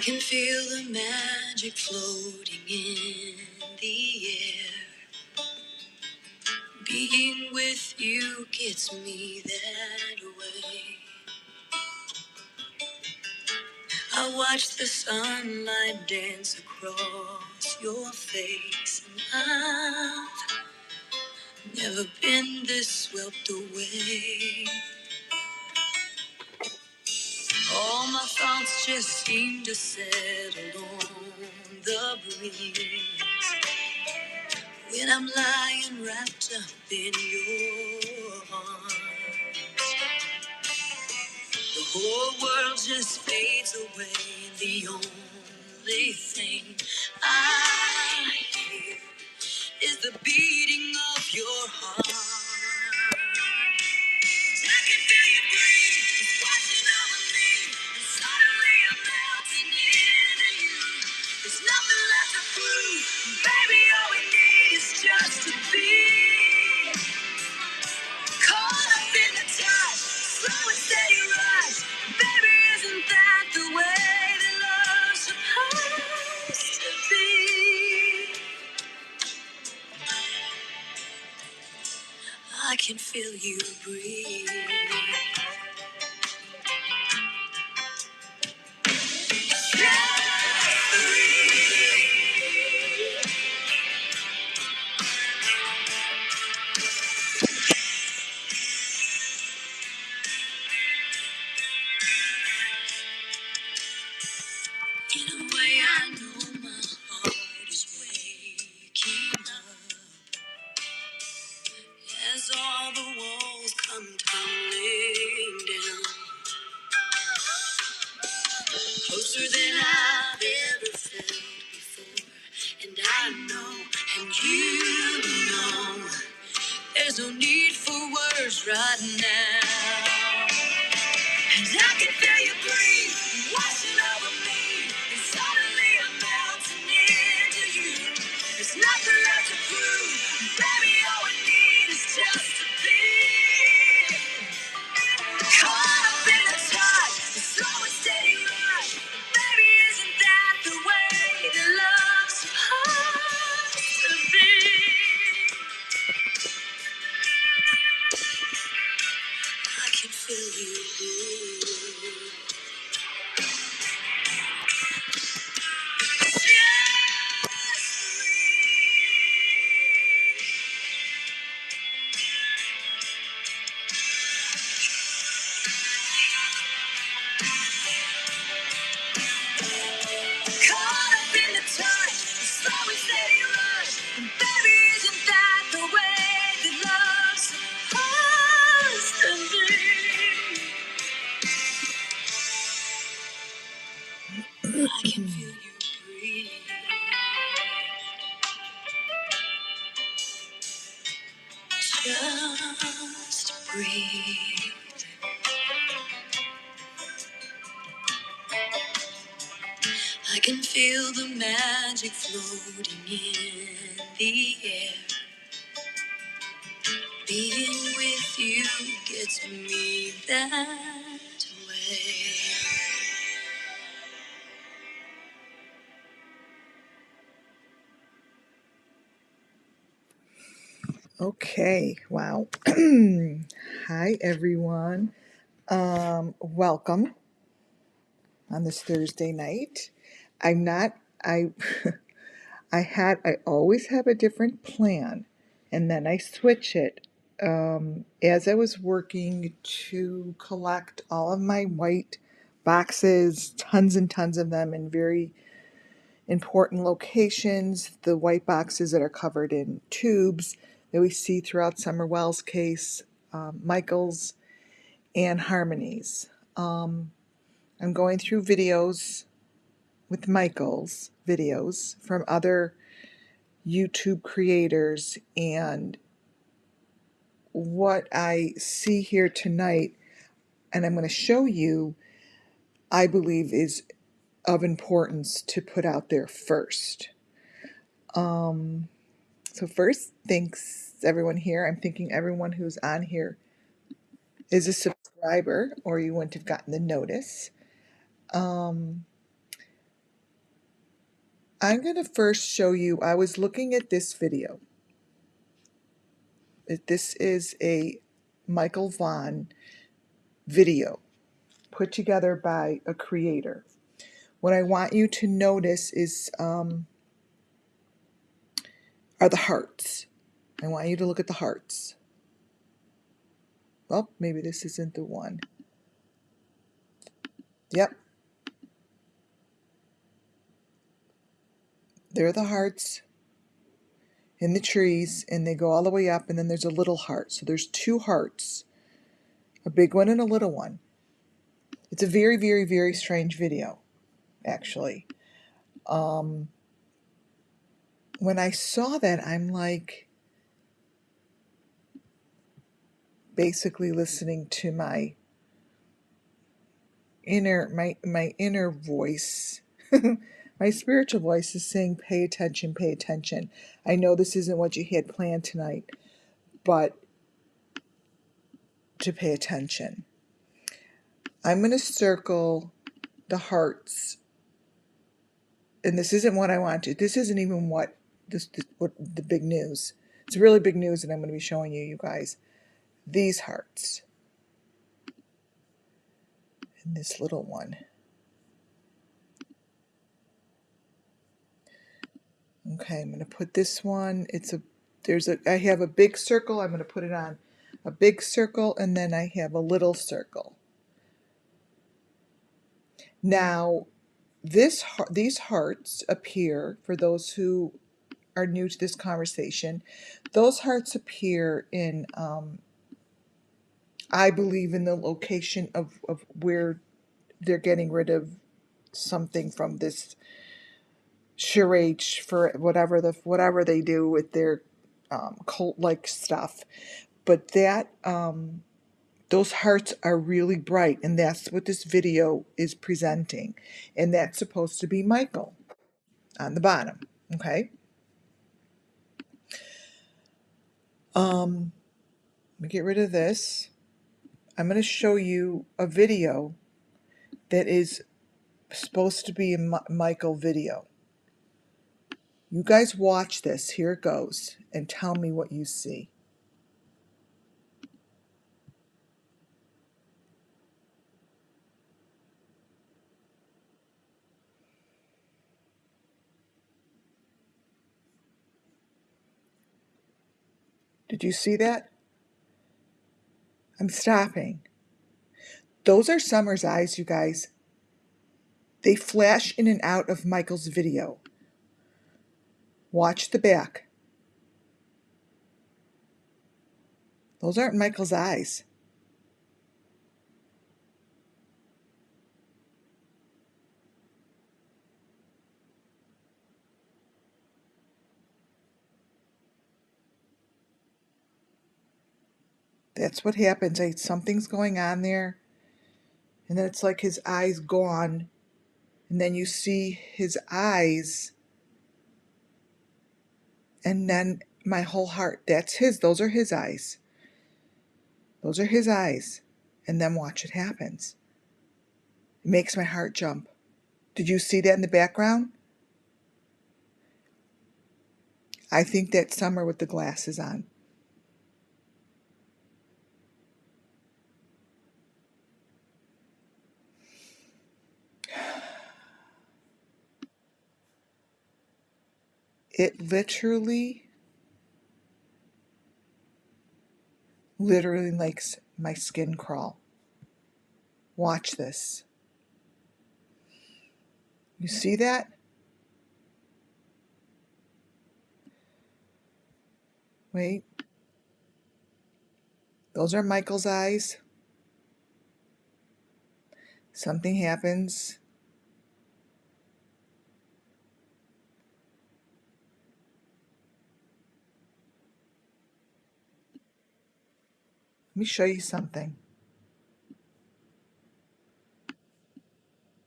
can feel the magic floating in the air. Being with you gets me that way. I watch the sunlight dance across your face, and I've never been this swept away. All my thoughts just seem to settle on the breeze when I'm lying wrapped up in your arms. The whole world just fades away. The only thing I hear is the beating of your heart. I can feel you breathe, it's washing over me, and suddenly I'm melting into you. There's nothing left to prove, baby, all we need is just to be caught up in the tide, slow and steady rise. Baby, isn't that the way that love's supposed to be? I can feel you breathe. In a way, I know my heart is waking up as all the walls come tumbling down. Closer than I've ever felt before. And I know, and you know, there's no need for words right now. And I can feel you breathe, washing over me. And suddenly I'm melting into you. There's nothing left to prove. Baby, all we need is just to be caught up in the tide, the slow and steady rush. Baby, isn't that the way that love's supposed to be? I can feel you breathe. Caught up in the tide, the slow and steady rush. And baby, isn't that the way that love's supposed to be? I can feel you breathe. Just breathe. I can feel the magic floating in the air. Being with you gets me that way. Okay, wow. Hi, everyone. Welcome on this Thursday night. I'm not, I, I always have a different plan, and then I switch it. As I was working to collect all of my white boxes, tons and tons of them in very important locations, the white boxes that are covered in tubes that we see throughout Summer Wells' case, Michael's, and Harmony's. I'm going through videos with Michael's videos from other YouTube creators, and what I see here tonight, and I'm going to show you, I believe is of importance to put out there first. So first, thanks everyone here. I'm thinking everyone who's on here is a subscriber, or you wouldn't have gotten the notice. I'm going to first show you, I was looking at this video. This is a Michael Vaughn video put together by a creator. What I want you to notice is are the hearts. I want you to look at the hearts. Well, maybe this isn't the one. Yep. There are the hearts in the trees, and they go all the way up, and then there's a little heart. So there's two hearts, a big one and a little one. It's a very, very, very strange video, actually. When I saw that, I'm like basically listening to my inner voice. My spiritual voice is saying, pay attention, pay attention. I know this isn't what you had planned tonight, but to pay attention. I'm going to circle the hearts, and this isn't what I wanted. This isn't even what what the big news. It's really big news that I'm going to be showing you guys. These hearts. And this little one. Okay, I'm going to put this one, I have a big circle, I'm going to put it on a big circle, and then I have a little circle. Now, these hearts appear, for those who are new to this conversation, those hearts appear in, I believe, in the location of where they're getting rid of something from this charade for whatever they do with their cult-like stuff. But that those hearts are really bright, and that's what this video is presenting. And that's supposed to be Michael on the bottom. Okay. Let me get rid of this. I'm going to show you a video that is supposed to be a Michael video. You guys watch this. Here it goes, and tell me what you see. Did you see that? I'm stopping. Those are Summer's eyes, you guys. They flash in and out of Michael's video. Watch the back. Those aren't Michael's eyes. That's what happens. Something's going on there. And then it's like his eyes gone. And then you see his eyes. And then my whole heart. Those are his eyes. Those are his eyes. And then watch it happens. It makes my heart jump. Did you see that in the background? I think that's Summer with the glasses on. It literally makes my skin crawl. Watch this. You see that? Wait. Those are Michael's eyes. Something happens. Let me show you something.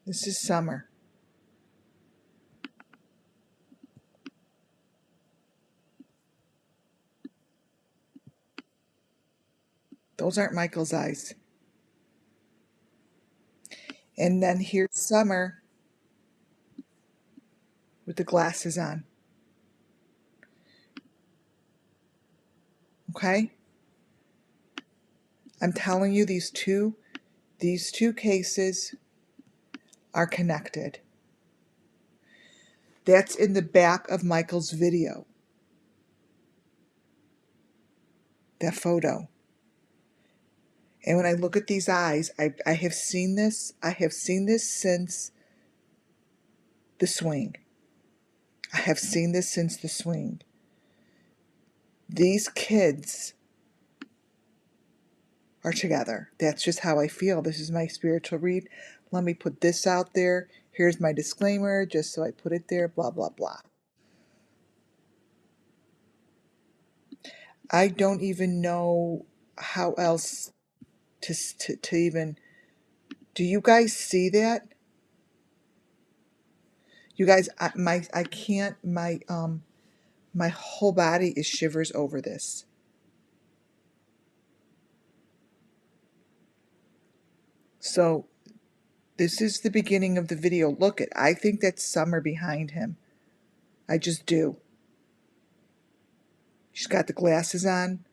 This is Summer. Those aren't Michael's eyes. And then here's Summer. with the glasses on. Okay? I'm telling you, these two cases are connected. That's in the back of Michael's video. That photo. And when I look at these eyes, I have seen this. I have seen this since the swing. I have seen this since the swing. These kids are together. That's just how I feel. This is my spiritual read. Let me put this out there. Here's my disclaimer, just so I put it there, blah, blah, blah. I don't even know how else to even... Do you guys see that? You guys, I can't, my whole body is shivers over this. So this is the beginning of the video. Look at, I think that's Summer behind him. I just do. She's got the glasses on.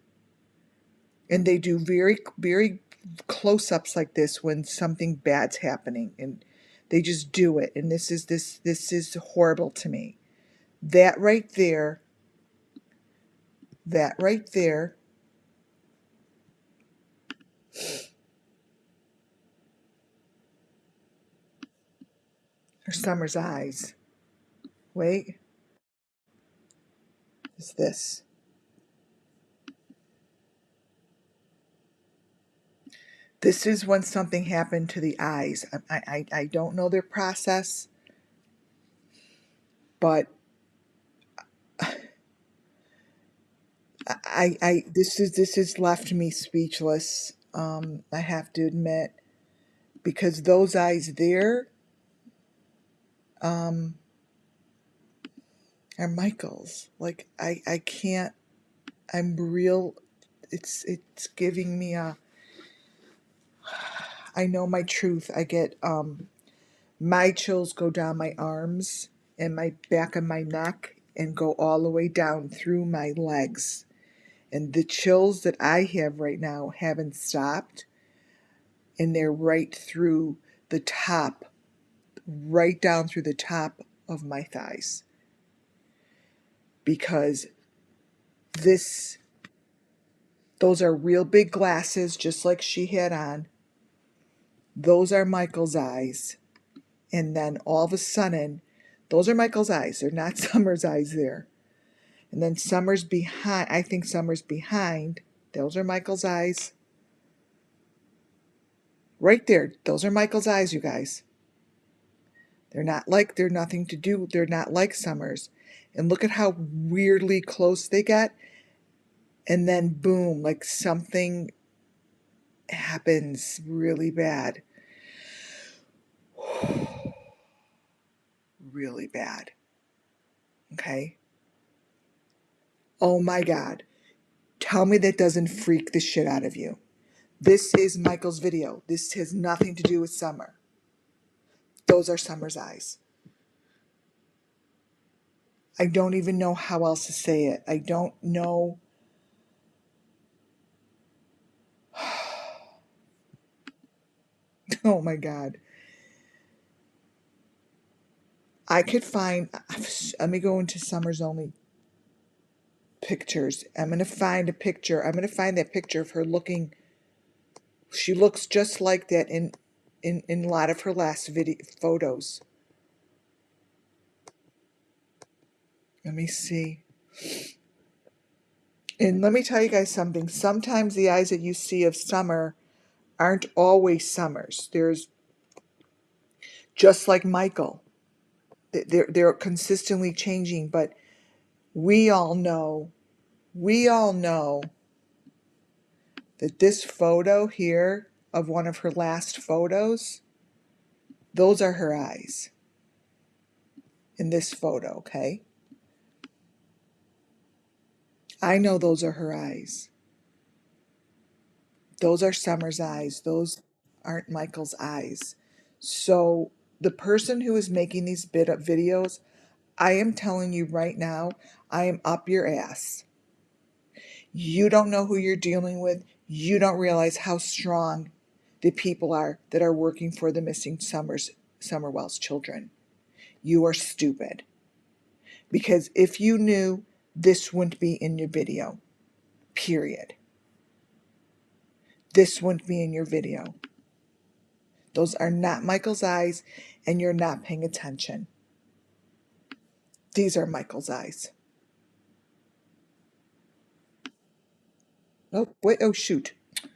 And they do very, very close-ups like this when something bad's happening. And they just do it. And this is horrible to me. That right there, are Summer's eyes. Wait. Is this. This is when something happened to the eyes. I don't know their process, but this has left me speechless. I have to admit, because those eyes there are Michael's. Like I can't. I'm real. It's giving me a. I know my truth. I get my chills go down my arms and my back of my neck and go all the way down through my legs. And the chills that I have right now haven't stopped. And they're right through the top, right down through the top of my thighs. Because those are real big glasses, just like she had on. Those are Michael's eyes. And then all of a sudden, those are Michael's eyes. They're not Summer's eyes there. And then Summer's behind. I think Summer's behind. Those are Michael's eyes. Right there. Those are Michael's eyes, you guys. They're nothing to do. They're not like Summer's. And look at how weirdly close they get. And then boom, like something happens really bad. Really bad. Okay? Oh my God. Tell me that doesn't freak the shit out of you. This is Michael's video. This has nothing to do with Summer. Those are Summer's eyes. I don't even know how else to say it. I don't know. Oh my God. I could find, let me go into Summer's only pictures. I'm going to find a picture. I'm going to find that picture of her looking. She looks just like that in a lot of her last photos. Let me see. And let me tell you guys something. Sometimes the eyes that you see of Summer aren't always Summer's. There's, just like Michael, they're consistently changing, but we all know that this photo here of one of her last photos, those are her eyes in this photo, okay? I know those are her eyes. Those are Summer's eyes. Those aren't Michael's eyes. So the person who is making these videos, I am telling you right now, I am up your ass. You don't know who you're dealing with. You don't realize how strong the people are that are working for the missing Summerwell's children. You are stupid. Because if you knew, this wouldn't be in your video. Period. This wouldn't be in your video. Those are not Michael's eyes, and you're not paying attention. These are Michael's eyes. Oh, wait, oh, shoot. I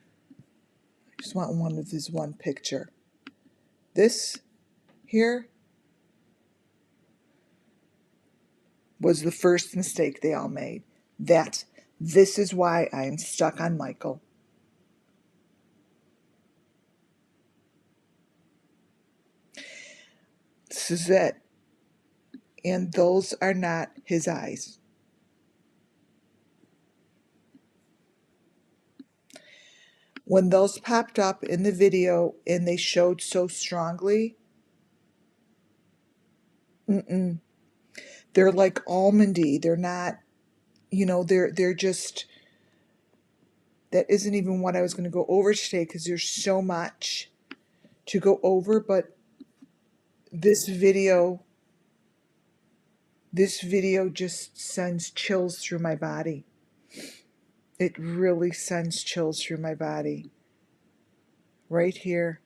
just want one of this one picture. This here was the first mistake they all made. This is why I am stuck on Michael. This is it. And those are not his eyes. When those popped up in the video and they showed so strongly, they're like almondy. They're not, they're just, that isn't even what I was going to go over today because there's so much to go over, but this video just sends chills through my body. It really sends chills through my body. Right here.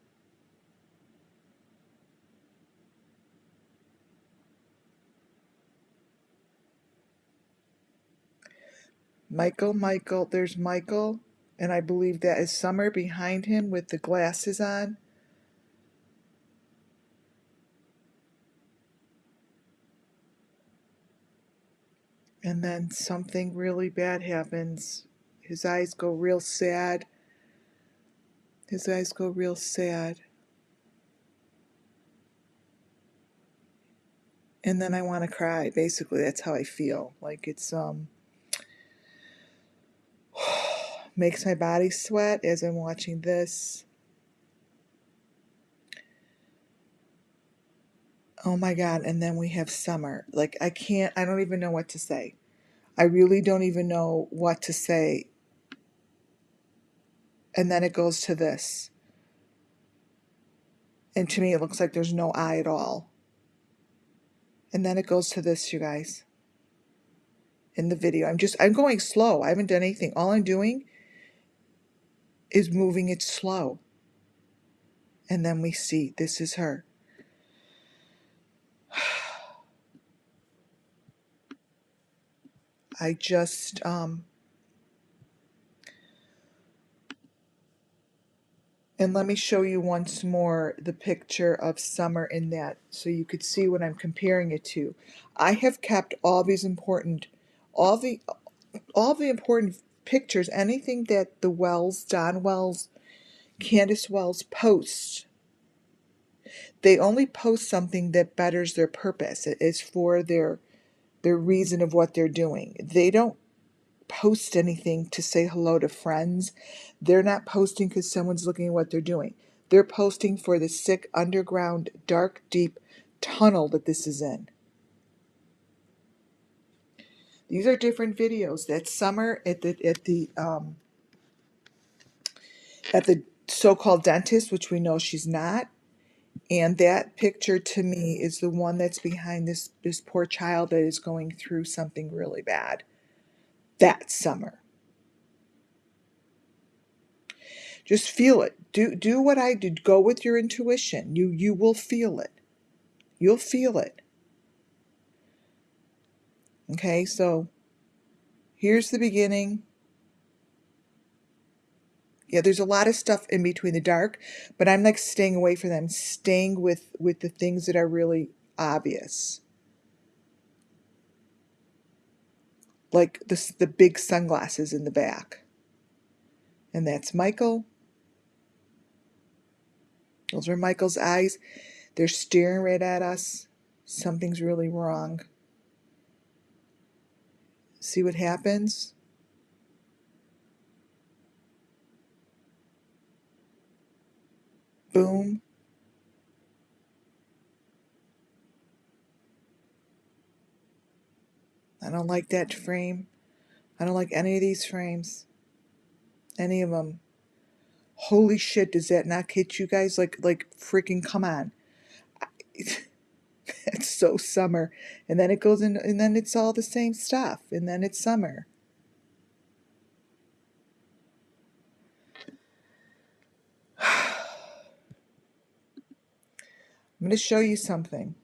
Michael, there's Michael, and I believe that is Summer behind him with the glasses on. And then something really bad happens. His eyes go real sad. His eyes go real sad. And then I want to cry. Basically, that's how I feel. Like it's makes my body sweat as I'm watching this. Oh my God. And then we have Summer. Like I don't even know what to say. I really don't even know what to say. And then it goes to this. And to me, it looks like there's no eye at all. And then it goes to this, you guys. In the video. I'm going slow. I haven't done anything. All I'm doing is moving it slow. And then we see this is her. I just, and let me show you once more the picture of Summer in that so you could see what I'm comparing it to. I have kept all the important pictures, anything that the Wells, Don Wells, Candace Wells post. They only post something that betters their purpose. It is for their reason of what they're doing. They don't post anything to say hello to friends. They're not posting because someone's looking at what they're doing. They're posting for the sick, underground, dark, deep tunnel that this is in. These are different videos. That's Summer at the so-called dentist, which we know she's not. And that picture to me is the one that's behind this poor child that is going through something really bad. That's Summer. Just feel it. Do what I did. Go with your intuition. You will feel it. You'll feel it. Okay, so here's the beginning. Yeah, there's a lot of stuff in between the dark, but I'm like staying away from them, staying with the things that are really obvious. Like the big sunglasses in the back. And that's Michael. Those are Michael's eyes. They're staring right at us. Something's really wrong. See what happens? Boom. I don't like that frame. I don't like any of these frames. Any of them. Holy shit, does that not hit you guys? Like freaking come on. It's so summer. And then it goes in, and then it's all the same stuff. And then it's summer. I'm going to show you something.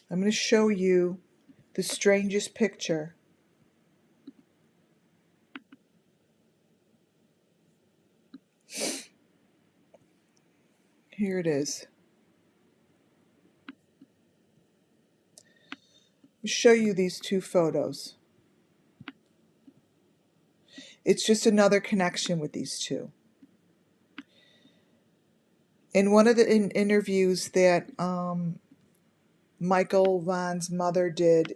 I'm going to show you the strangest picture. Here it is. I'll show you these two photos. It's just another connection with these two. In one of the interviews that Michael Vaughn's mother did,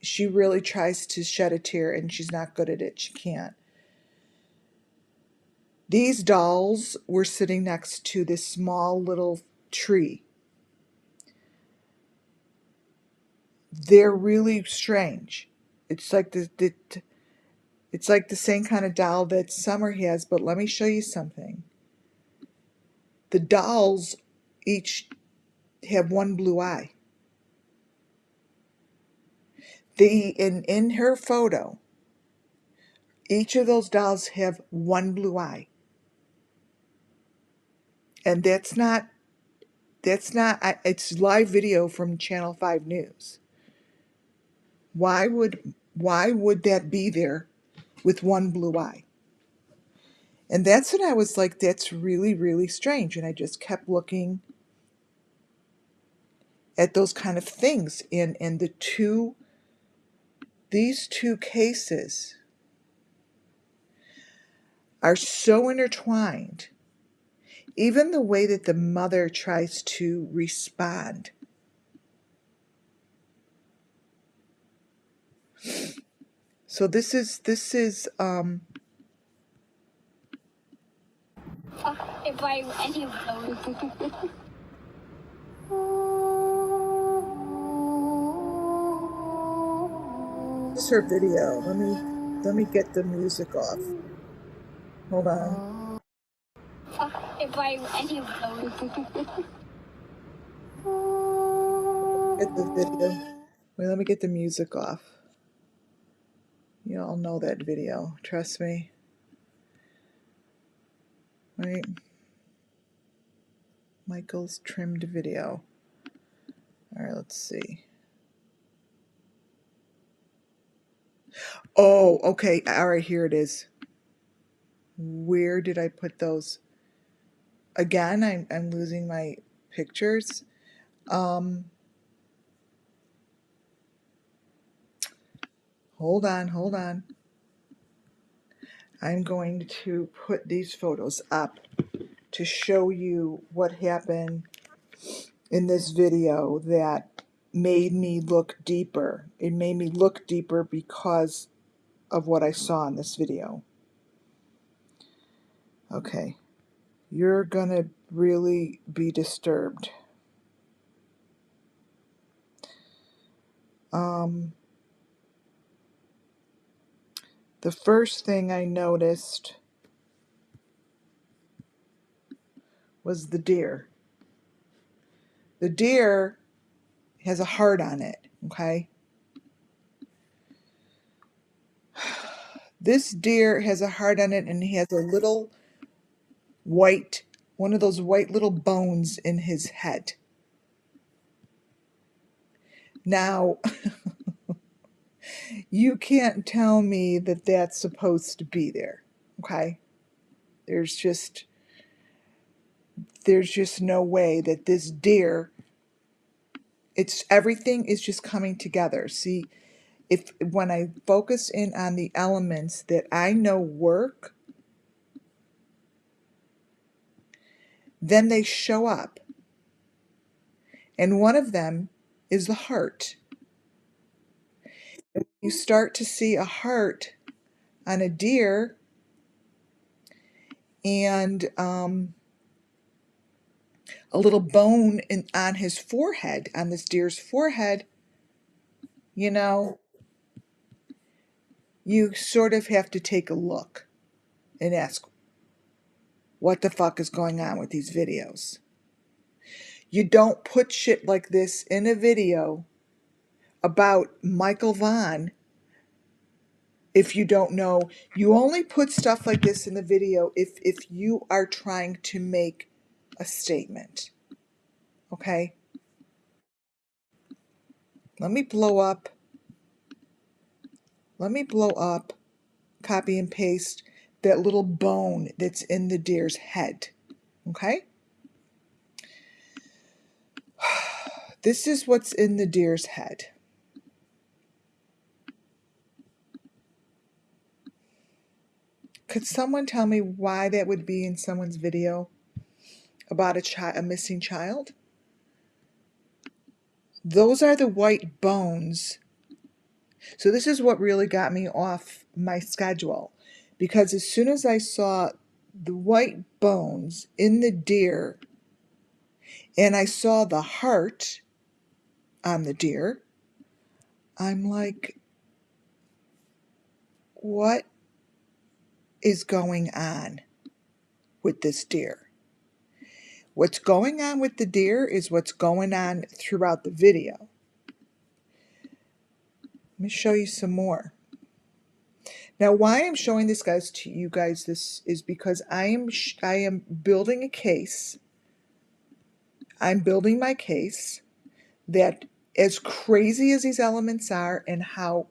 she really tries to shed a tear, and she's not good at it. She can't. These dolls were sitting next to this small little tree. They're really strange. It's like it's like the same kind of doll that Summer has, but let me show you something. The dolls each have one blue eye. In her photo, each of those dolls have one blue eye. And that's not it's live video from Channel 5 News. Why would that be there with one blue eye? And that's when I was like, that's really, really strange. And I just kept looking at those kind of things. And these two cases are so intertwined. Even the way that the mother tries to respond. So this is if I any of those. this is her video. Let me get the music off. Hold on. If I any of those. Get the video. Wait, let me get the music off. You all know that video. Trust me. Right? Michael's trimmed video. All right, let's see. Oh, okay. All right, here it is. Where did I put those? Again, I'm losing my pictures. Hold on. I'm going to put these photos up to show you what happened in this video that made me look deeper. It made me look deeper because of what I saw in this video. Okay, you're gonna really be disturbed. The first thing I noticed was the deer. The deer has a heart on it, okay? This deer has a heart on it, and he has a little white, one of those white little bones in his head. Now, you can't tell me that that's supposed to be there, okay? There's just no way that this deer, everything is just coming together. See, when I focus in on the elements that I know work, then they show up. And one of them is the heart. You start to see a heart on a deer, and a little bone on his forehead, on this deer's forehead, you know, you sort of have to take a look and ask, what the fuck is going on with these videos? You don't put shit like this in a video about Michael Vaughn if you don't know. You only put stuff like this in the video if you are trying to make a statement. Okay? Let me blow up, copy and paste that little bone that's in the deer's head. Okay? This is what's in the deer's head. Could someone tell me why that would be in someone's video about a missing child? Those are the white bones. So this is what really got me off my schedule, because as soon as I saw the white bones in the deer and I saw the heart on the deer, I'm like, what is going on with this deer? What's going on with the deer is what's going on throughout the video. Let me show you some more. Now, why I'm showing this to you guys, this is because I am building a case. I'm building my case that, as crazy as these elements are and how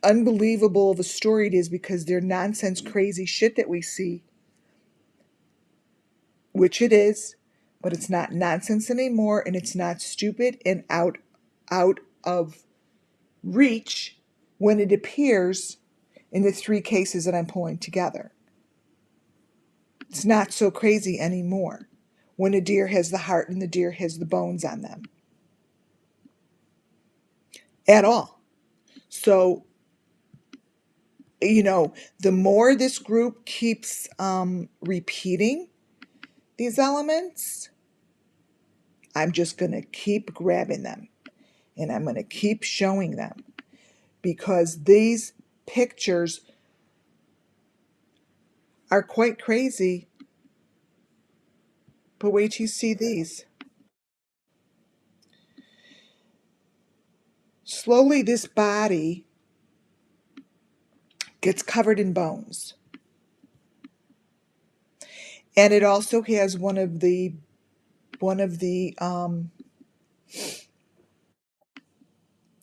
unbelievable of a story it is, because they're nonsense crazy shit that we see, which it is, but it's not nonsense anymore, and it's not stupid and out of reach when it appears in the 3 cases that I'm pulling together. It's not so crazy anymore when a deer has the heart and the deer has the bones on them at all. So, the more this group keeps repeating these elements, I'm just going to keep grabbing them and I'm going to keep showing them, because these pictures are quite crazy. But wait till you see these. Slowly, this body gets covered in bones. And it also has one of the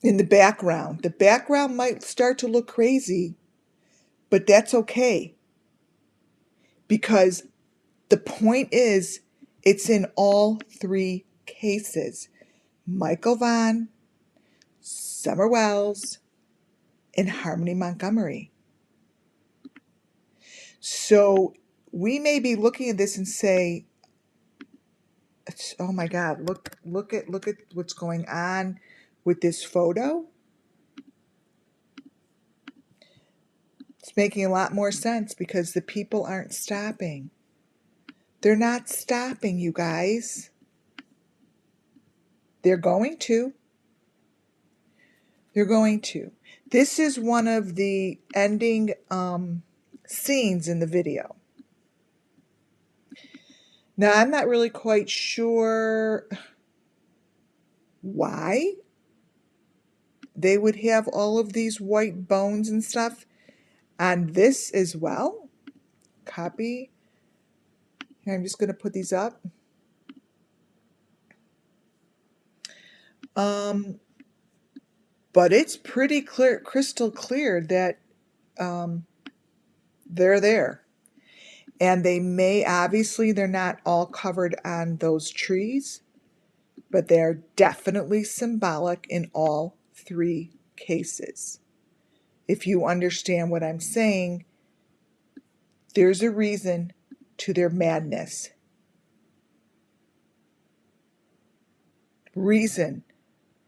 in the background. The background might start to look crazy, but that's okay, because the point is, it's in all 3 cases. Michael Vaughn, Summer Wells, and Harmony Montgomery. So we may be looking at this and say, oh my God, look at what's going on with this photo. It's making a lot more sense because the people aren't stopping. They're not stopping, you guys. They're going to. They're going to. This is one of the ending scenes in the video. Now, I'm not really quite sure why they would have all of these white bones and stuff on this as well. Copy. Here, I'm just going to put these up. But it's pretty clear, crystal clear, that they're there. And they may, obviously, they're not all covered on those trees, but they're definitely symbolic in all 3 cases. If you understand what I'm saying, there's a reason to their madness. Reason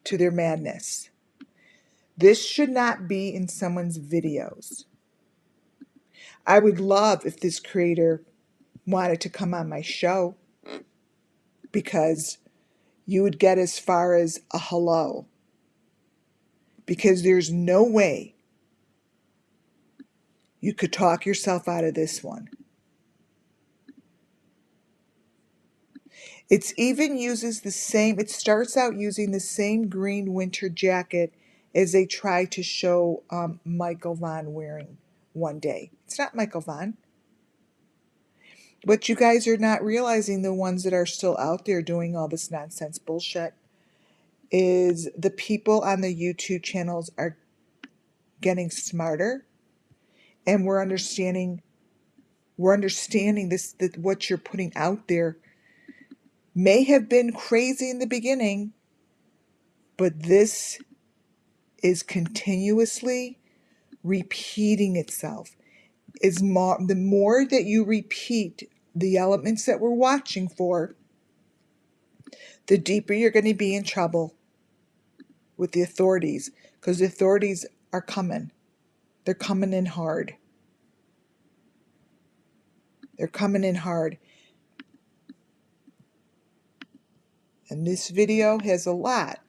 to their madness. This should not be in someone's videos. I would love if this creator wanted to come on my show because you would get as far as a hello, because there's no way you could talk yourself out of this one. It starts out using the same green winter jacket as they try to show Michael Vaughn wearing one day. It's not Michael Vaughn. What you guys are not realizing, the ones that are still out there doing all this nonsense bullshit, is the people on the YouTube channels are getting smarter, and we're understanding this, that what you're putting out there may have been crazy in the beginning, but this is continuously repeating itself. The more that you repeat the elements that we're watching for, the deeper you're going to be in trouble with the authorities, because the authorities are coming. They're coming in hard. They're coming in hard. And this video has a lot.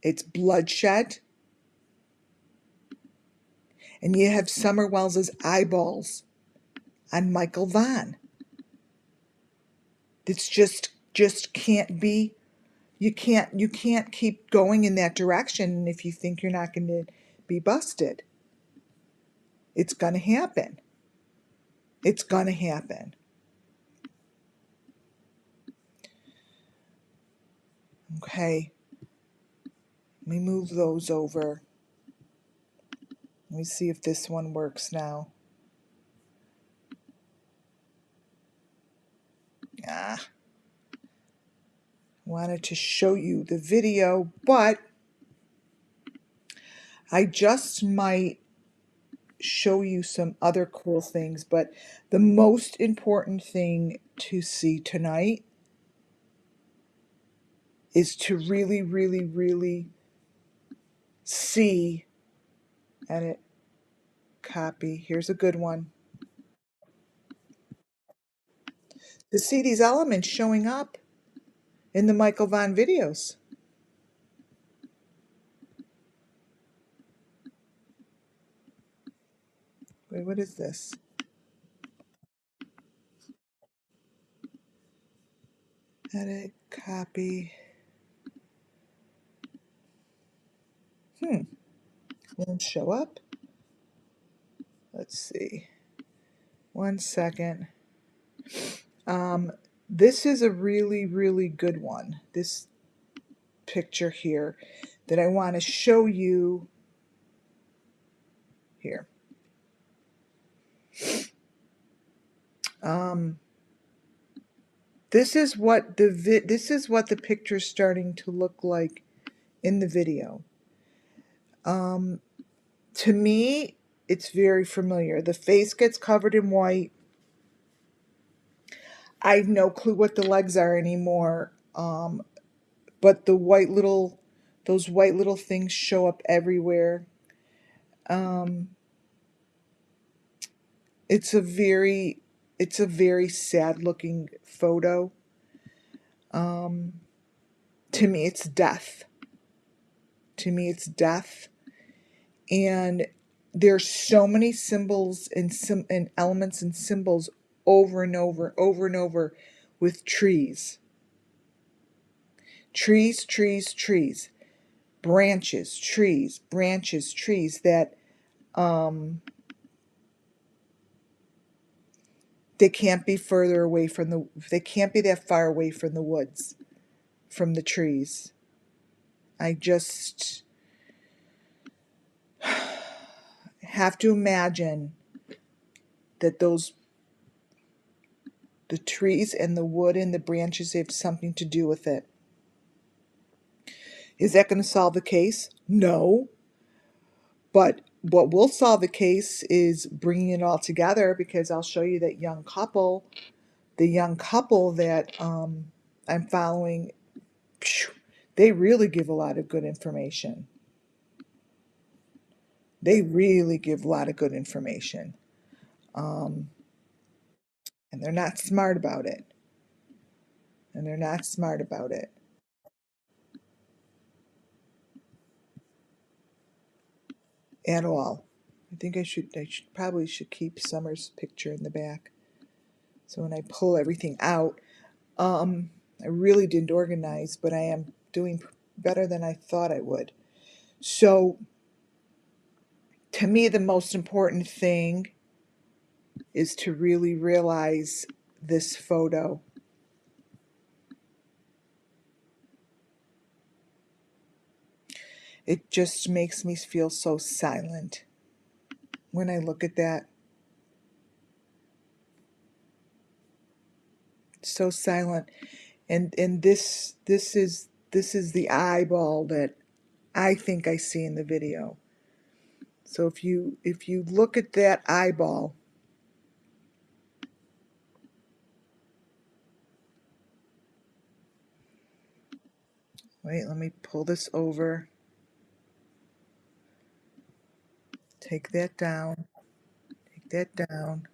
It's bloodshed. And you have Summer Wells's eyeballs on Michael Vaughn. It's just can't be. You can't keep going in that direction if you think you're not going to be busted. It's going to happen. It's going to happen. Okay. Let me move those over. Let me see if this one works now. Wanted to show you the video, but I just might show you some other cool things. But the most important thing to see tonight is to really, really, really see, edit, copy. Here's a good one. To see these elements showing up in the Michael Vaughn videos. Wait, what is this? Edit, copy. Won't show up. Let's see. 1 second. This is a really, really good one. This picture here that I want to show you here. This is what the picture's starting to look like in the video. To me, it's very familiar. The face gets covered in white. I have no clue what the legs are anymore. But those white little things show up everywhere. It's a very sad looking photo. To me, it's death. And there's so many symbols and elements and symbols over and over with trees. Trees, branches, trees that they can't be they can't be that far away from the woods, from the trees. I just have to imagine that the trees and the wood and the branches have something to do with it. Is that going to solve the case? No. But what will solve the case is bringing it all together, because I'll show you that the young couple that I'm following. They really give a lot of good information. They really give a lot of good information. And they're not smart about it. And they're not smart about it at all. I think probably should keep Summer's picture in the back. So when I pull everything out, I really didn't organize, but I am doing better than I thought I would. So to me, the most important thing is to really realize this photo. It just makes me feel so silent when I look at that. So silent. And this is the eyeball that I think I see in the video. So if you look at that eyeball, wait, let me pull this over. Take that down. Take that down.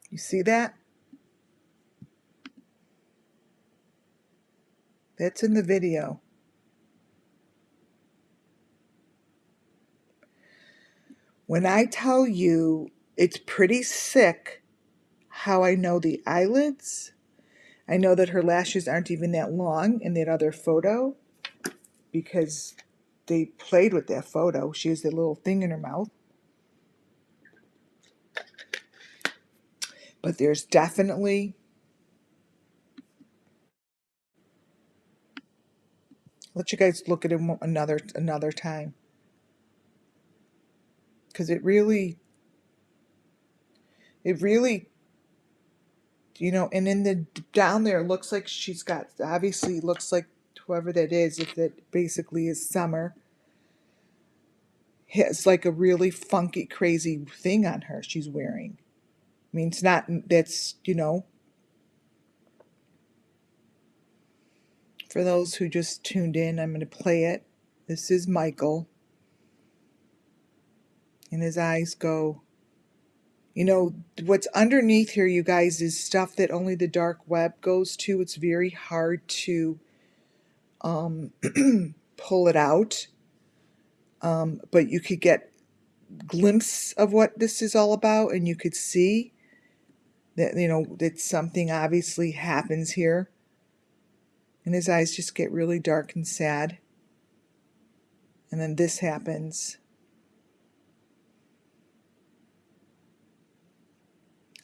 You see that? That's in the video. When I tell you it's pretty sick how I know the eyelids, I know that her lashes aren't even that long in that other photo because they played with that photo. She has that little thing in her mouth. But there's definitely, let you guys look at it another time. Because it really, and in the down there, it looks like she's got, obviously looks like whoever that is, if that basically is Summer, has like a really funky, crazy thing on her she's wearing. I mean, it's not, that's, for those who just tuned in, I'm going to play it. This is Michael, and his eyes go, what's underneath here, you guys, is stuff that only the dark web goes to. It's very hard to pull it out, but you could get glimpse of what this is all about, and you could see that that something obviously happens here, and his eyes just get really dark and sad, and then this happens.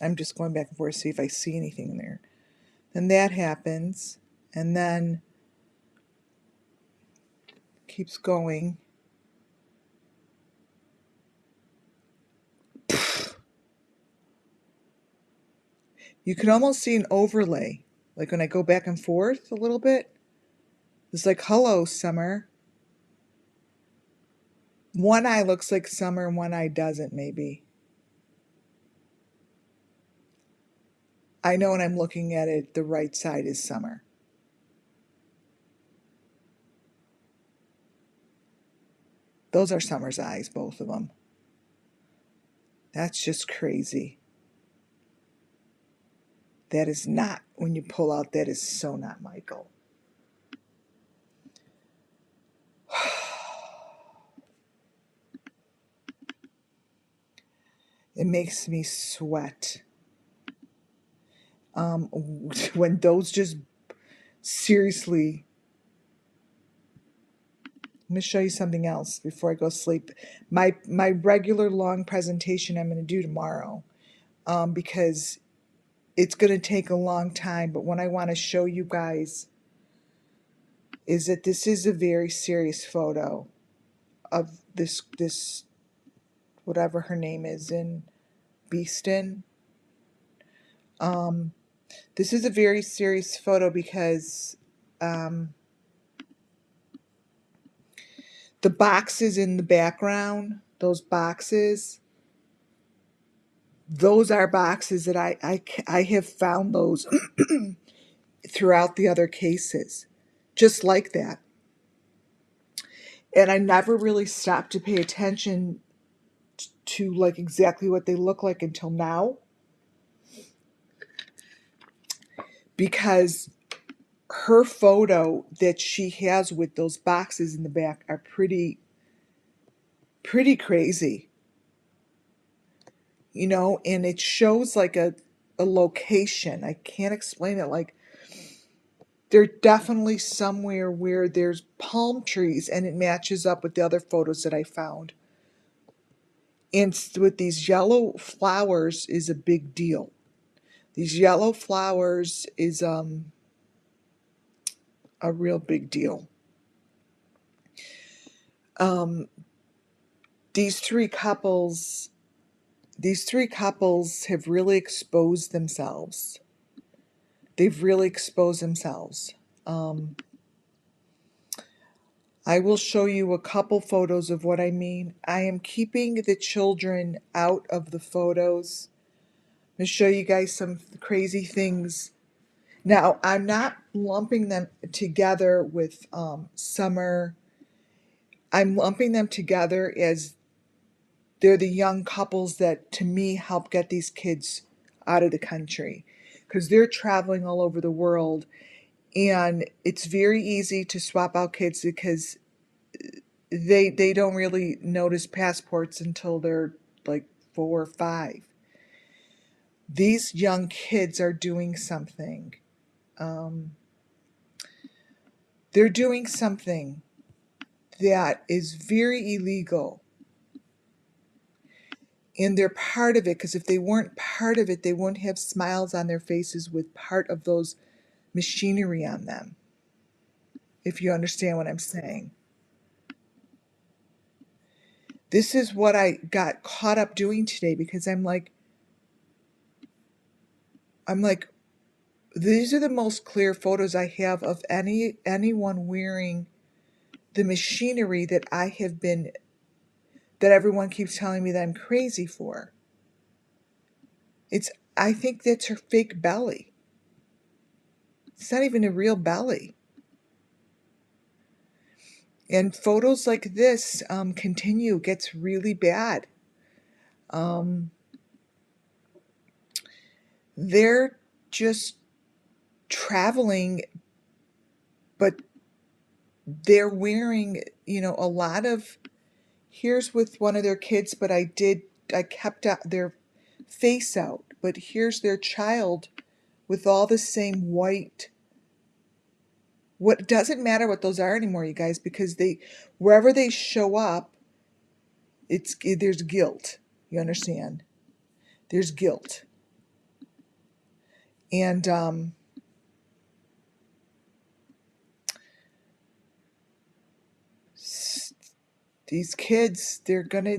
I'm just going back and forth to see if I see anything in there. Then that happens, and then keeps going. You can almost see an overlay, like when I go back and forth a little bit. It's like, hello, Summer. One eye looks like Summer, one eye doesn't, maybe. I know when I'm looking at it, the right side is Summer. Those are Summer's eyes, both of them. That's just crazy. That is not, when you pull out, that is so not Michael. It makes me sweat. When those just, seriously, let me show you something else before I go sleep. My regular long presentation I'm going to do tomorrow, because it's going to take a long time. But what I want to show you guys is that this is a very serious photo of this whatever her name is in Beeston. This is a very serious photo because the boxes in the background, those boxes, those are boxes that I have found those throughout the other cases, just like that. And I never really stopped to pay attention to like exactly what they look like until now, because her photo that she has with those boxes in the back are pretty crazy, you know, and it shows like a location. I can't explain it. Like they're definitely somewhere where there's palm trees and it matches up with the other photos that I found. And with these yellow flowers is a big deal. These yellow flowers is a real big deal. Um, these three couples have really exposed themselves. They've really exposed themselves. Um, I will show you a couple photos of what I mean. I am keeping the children out of the photos. I'm going to show you guys some crazy things. Now, I'm not lumping them together with Summer. I'm lumping them together as they're the young couples that, to me, help get these kids out of the country because they're traveling all over the world. And it's very easy to swap out kids because they don't really notice passports until they're like 4 or 5. These young kids are doing something. Um, they're doing something that is very illegal. And they're part of it because if they weren't part of it, they wouldn't have smiles on their faces with part of those machinery on them, if you understand what I'm saying. This is what I got caught up doing today because I'm like, these are the most clear photos I have of anyone wearing the machinery that that everyone keeps telling me that I'm crazy for. I think that's her fake belly. It's not even a real belly. And photos like this gets really bad. Um, they're just traveling, but they're wearing, a lot of, here's with one of their kids, but I kept out their face out, but here's their child with all the same white. What doesn't matter what those are anymore, you guys, because wherever they show up, there's guilt. You understand? There's guilt. And these kids, they're gonna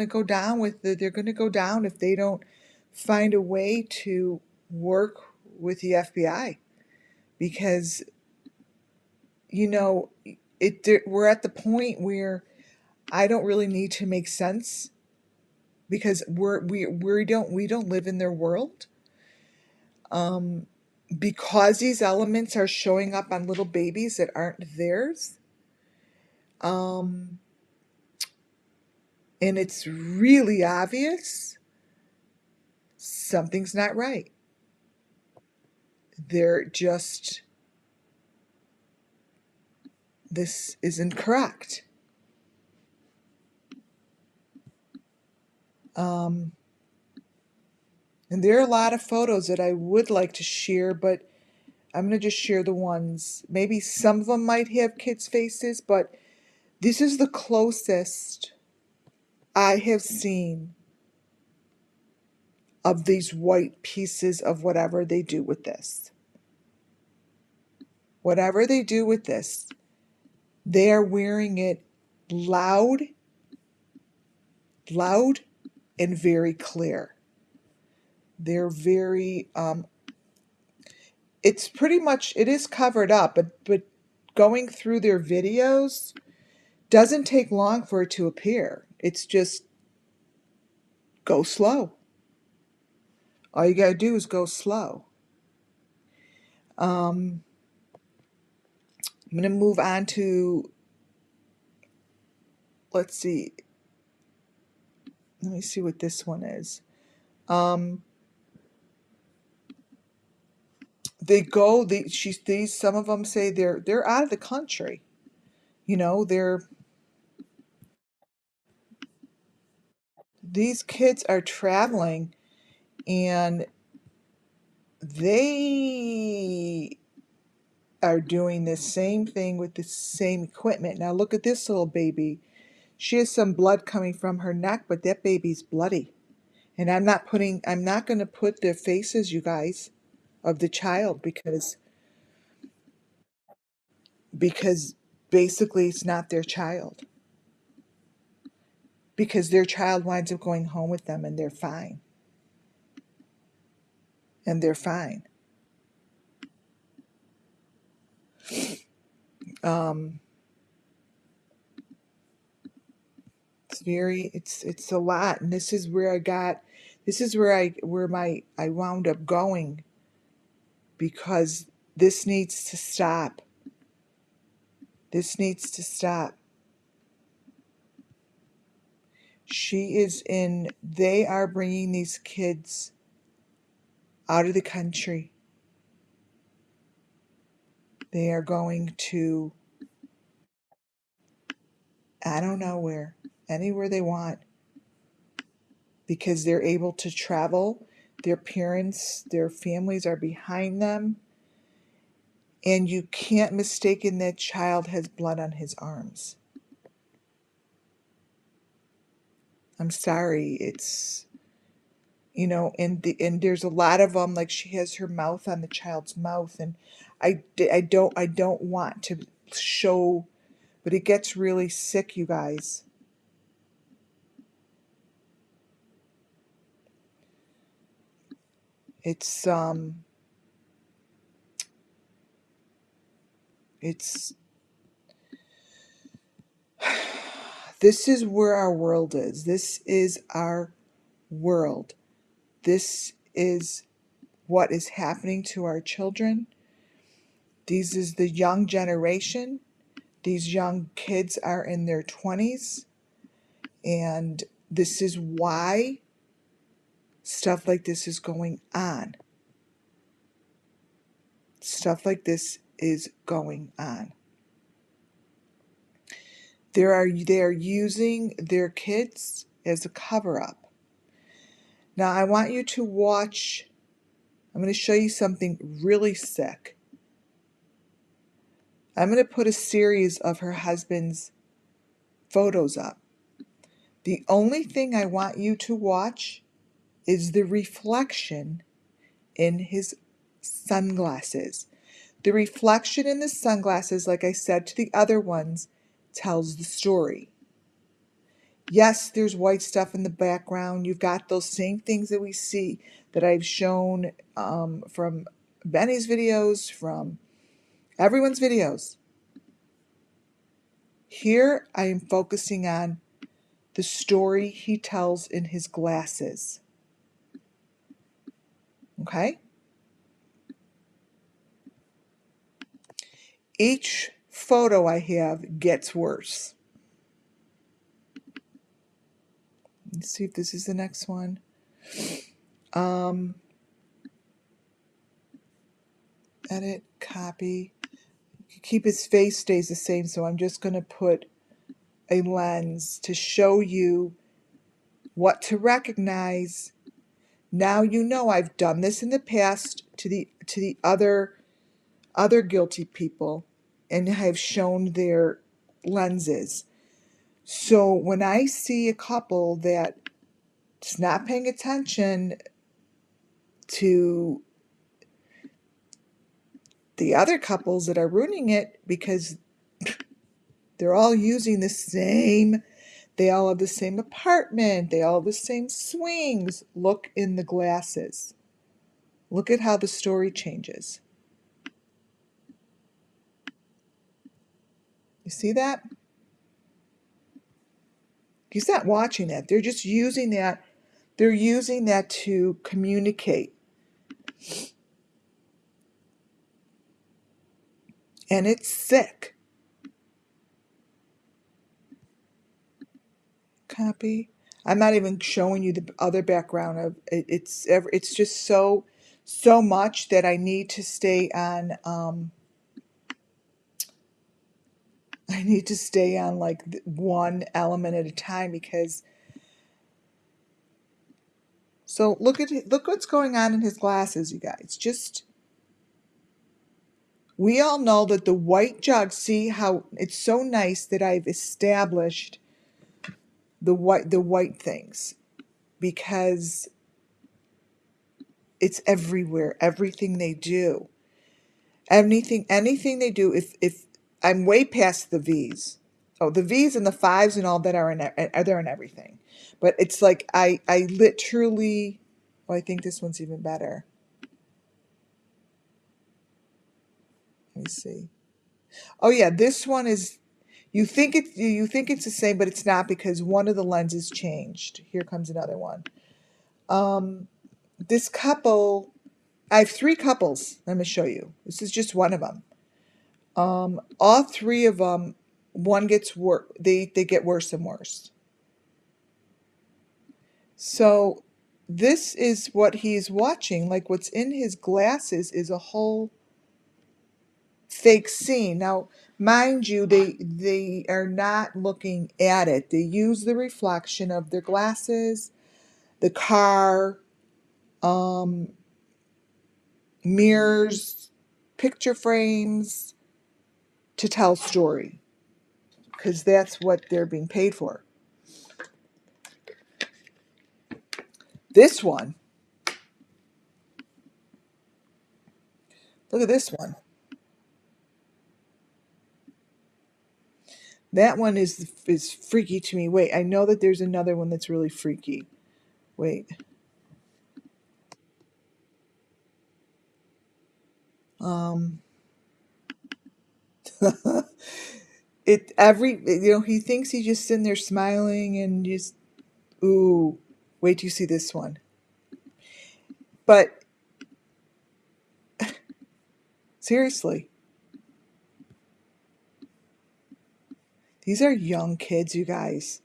go down they're gonna go down if they don't find a way to work with the FBI, because we're at the point where I don't really need to make sense because we don't live in their world. Um, because these elements are showing up on little babies that aren't theirs. Um, and it's really obvious something's not right. They're just, this isn't correct. Um, and there are a lot of photos that I would like to share, but I'm going to just share the ones. Maybe some of them might have kids' faces, but this is the closest I have seen of these white pieces of whatever they do with this. Whatever they do with this, they are wearing it loud, loud, and very clear. They're very, it's pretty much, it is covered up, but going through their videos doesn't take long for it to appear. It's just go slow. All you gotta do is go slow. I'm gonna move on to, let's see, let me see what this one is. Um, they go. These. Some of them say they're out of the country. You know, these kids are traveling, and they are doing the same thing with the same equipment. Now look at this little baby. She has some blood coming from her neck, but that baby's bloody. And I'm not going to put their faces, you guys, of the child because basically it's not their child. Because their child winds up going home with them and they're fine. And they're fine. Um, it's a lot, and this is where I wound up going because this needs to stop. This needs to stop. They are bringing these kids out of the country. They are going to, I don't know where, anywhere they want, because they're able to travel. Their parents, their families are behind them, and you can't mistake that child has blood on his arms. I'm sorry, it's and there's a lot of them. Like she has her mouth on the child's mouth, and I don't want to show, but it gets really sick, you guys. It's it's this is where our world is. This is our world. This is what is happening to our children. This is the young generation. These young kids are in their 20s, and this is why stuff like this is going on. Stuff like this is going on. They are using their kids as a cover up. Now I want you to watch. I'm going to show you something really sick. I'm going to put a series of her husband's photos up. The only thing I want you to watch is the reflection in his sunglasses. The reflection in the sunglasses, like I said to the other ones, tells the story. Yes, there's white stuff in the background. You've got those same things that we see that I've shown from Benny's videos, from everyone's videos. Here I am focusing on the story he tells in his glasses. Okay? Each photo I have gets worse. Let's see if this is the next one. Edit, copy. Keep his face stays the same, so I'm just going to put a lens to show you what to recognize. Now you know I've done this in the past to the other guilty people, and I've shown their lenses. So when I see a couple that's not paying attention to the other couples that are ruining it because they're all using the same, they all have the same apartment, they all have the same swings. Look in the glasses. Look at how the story changes. You see that? He's not watching that. They're just using that. They're using that to communicate. And it's sick. Copy. I'm not even showing you the other background of it. It's just so much that I need to stay on. I need to stay on like one element at a time because. So look what's going on in his glasses, you guys. Just we all know that the white jug. See how it's so nice that I've established the white things because it's everywhere. Everything they do. Anything they do, if I'm way past the V's. Oh, the V's and the fives and all that are there in everything. But it's like I literally oh, I think this one's even better. Let me see. Oh yeah, this one is you think it's the same, but it's not because one of the lenses changed. Here comes another one. Um this couple I have three couples. Let me show you. This is just one of them. All three of them, one gets worse. They get worse and worse. So this is what he's watching. Like what's in his glasses is a whole fake scene. Now, mind you, they are not looking at it. They use the reflection of their glasses, the car, um, mirrors, picture frames to tell story because that's what they're being paid for. This one, look at this one. That one is freaky to me. Wait, I know that there's another one that's really freaky. Wait. Um he thinks he's just sitting there smiling and just ooh. Wait till you see this one. But seriously, these are young kids, you guys.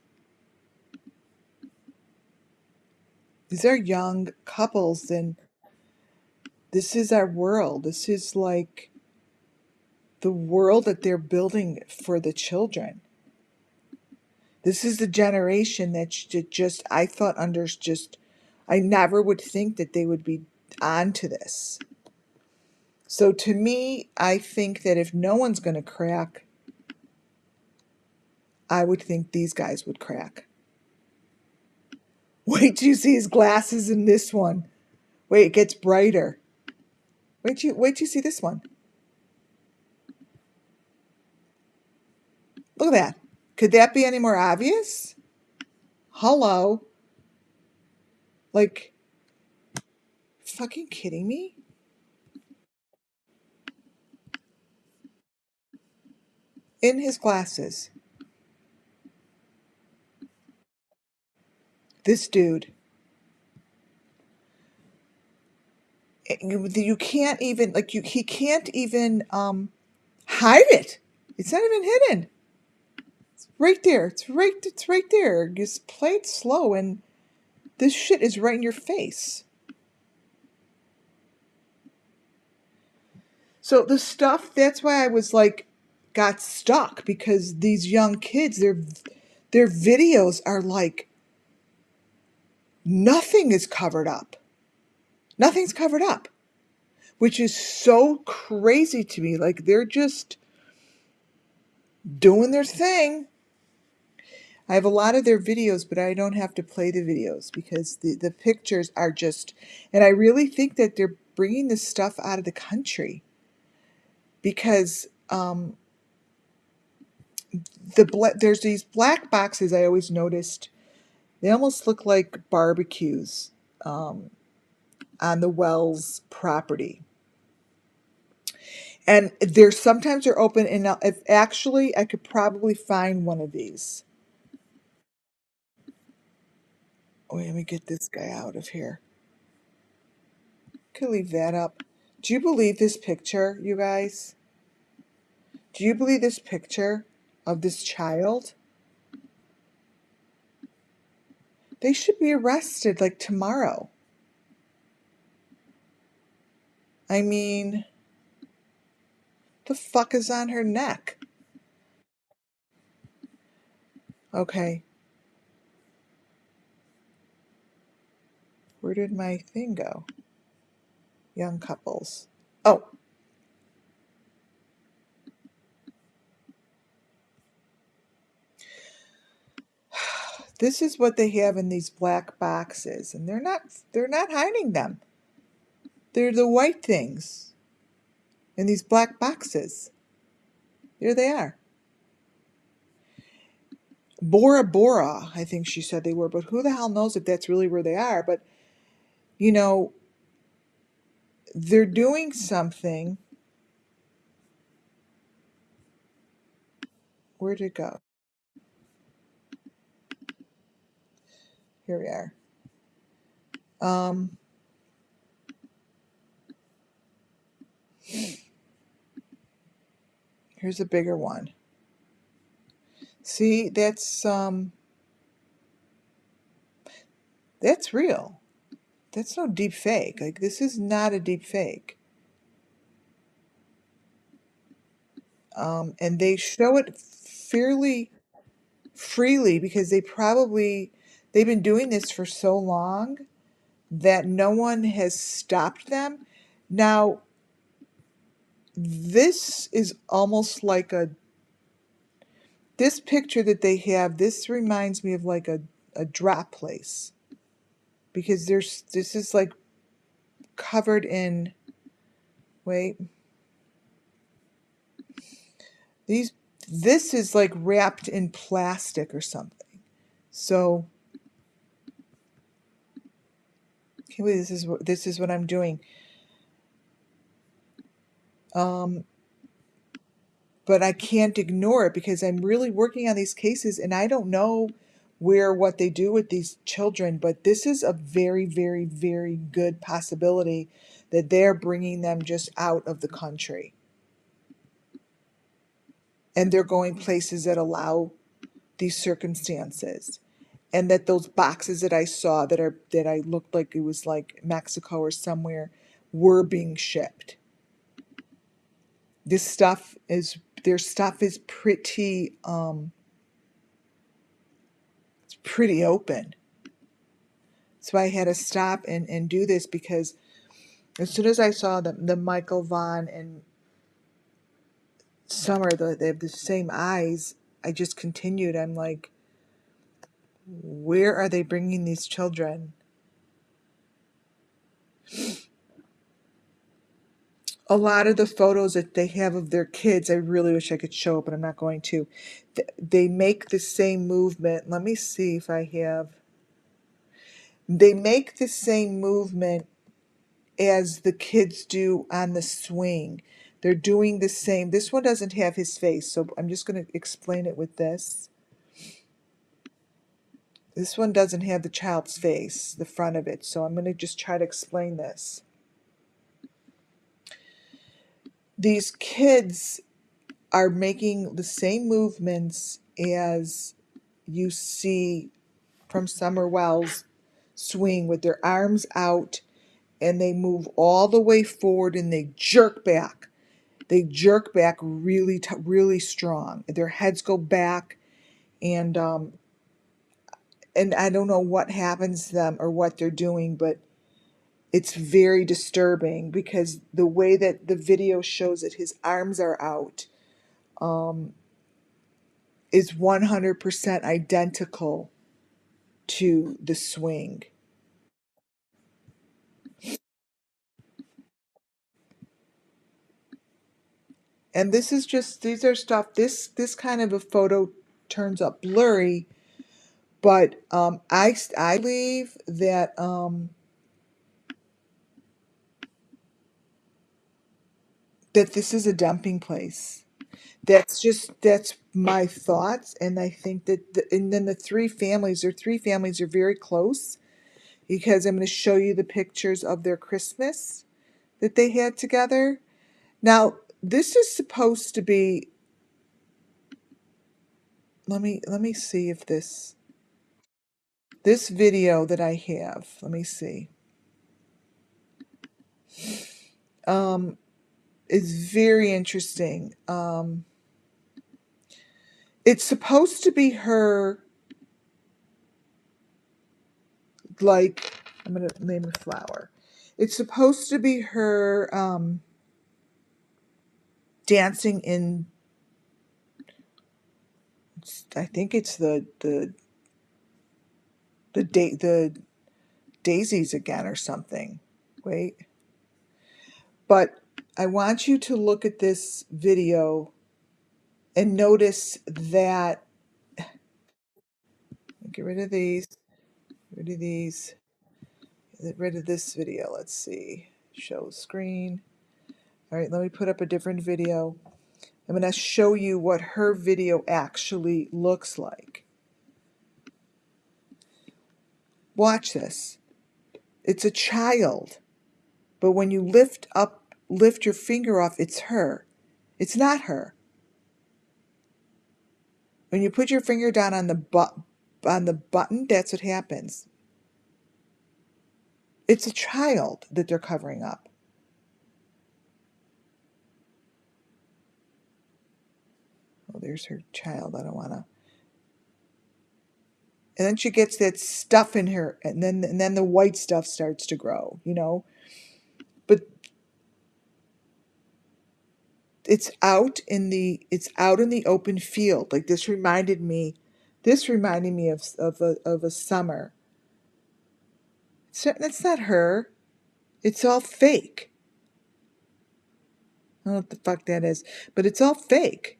These are young couples and this is our world. This is like the world that they're building for the children. This is the generation that just I thought under just I never would think that they would be onto this. So to me, I think that if no one's going to crack, I would think these guys would crack. Wait till you see his glasses in this one. Wait, it gets brighter. Wait till you see this one. Look at that. Could that be any more obvious? Hello. Like, fucking kidding me? In his glasses. This dude. You can't even like you he can't even hide it. It's not even hidden. It's right there. It's right there. Just play it slow and this shit is right in your face. So the stuff that's why I was like got stuck because these young kids their videos are like nothing is covered up. Nothing's covered up, which is so crazy to me. Like they're just doing their thing. I have a lot of their videos, but I don't have to play the videos because the pictures are just, and I really think that they're bringing this stuff out of the country because there's these black boxes I always noticed. They almost look like barbecues on the Wells property. And they're open, and if actually I could probably find one of these. Wait, let me get this guy out of here. Could leave that up. Do you believe this picture, you guys? Do you believe this picture of this child? They should be arrested like tomorrow. I mean, the fuck is on her neck? Okay. Where did my thing go? Young couples. Oh, this is what they have in these black boxes, and they're not hiding them. They're the white things in these black boxes. There they are. Bora Bora, I think she said they were, but who the hell knows if that's really where they are? But you know, they're doing something. Where'd it go? Here we are. Um, Here's a bigger one. See, that's real. That's no deep fake. Like, this is not a deep fake. And they show it fairly freely because they've been doing this for so long that no one has stopped them. Now, this is almost like this picture that they have, this reminds me of like a drop place because this is like covered in, wait, these, this is like wrapped in plastic or something. So, can't believe this is what I'm doing. Um, but I can't ignore it because I'm really working on these cases and I don't know what they do with these children, but this is a very, very, very good possibility that they're bringing them just out of the country and they're going places that allow these circumstances, and that those boxes that I saw that I looked like it was like Mexico or somewhere were being shipped. This stuff is Their stuff is pretty open. So I had to stop and do this because as soon as I saw the Michael Vaughn and Summer, they have the same eyes, I just continued. I'm like, where are they bringing these children? A lot of the photos that they have of their kids, I really wish I could show it, but I'm not going to. They make the same movement. Let me see if I have. They make the same movement as the kids do on the swing. They're doing the same. This one doesn't have his face, so I'm just going to explain it with this. This one doesn't have the child's face, the front of it, so I'm going to just try to explain this. These kids are making the same movements as you see from Summer Wells swing with their arms out, and they move all the way forward and they jerk back. They jerk back really strong. Their heads go back, and I don't know what happens to them or what they're doing, but it's very disturbing because the way that the video shows it, his arms are out, is 100% identical to the swing. And this is just, these are stuff, this kind of a photo turns up blurry, but I believe that this is a dumping place. That's my thoughts, and I think that and then their three families are very close because I'm going to show you the pictures of their Christmas that they had together. Now, this is supposed to be, let me see if this, This video that I have, let me see, is very interesting. It's supposed to be her, like, I'm going to name a flower. It's supposed to be her dancing in, I think it's the daisies again or something. Wait. But I want you to look at this video and notice that, get rid of these, get rid of these, get rid of this video. Let's see. Show screen. All right, let me put up a different video. I'm going to show you what her video actually looks like. Watch this. It's a child. But when you lift your finger off, it's her. It's not her. When you put your finger down on the button, that's what happens. It's a child that they're covering up. Oh, there's her child. I don't want to. And then she gets that stuff in her, and then the white stuff starts to grow, you know. But it's out in the open field. Like this reminded me of a summer. That's not her. It's all fake. I don't know what the fuck that is, but it's all fake.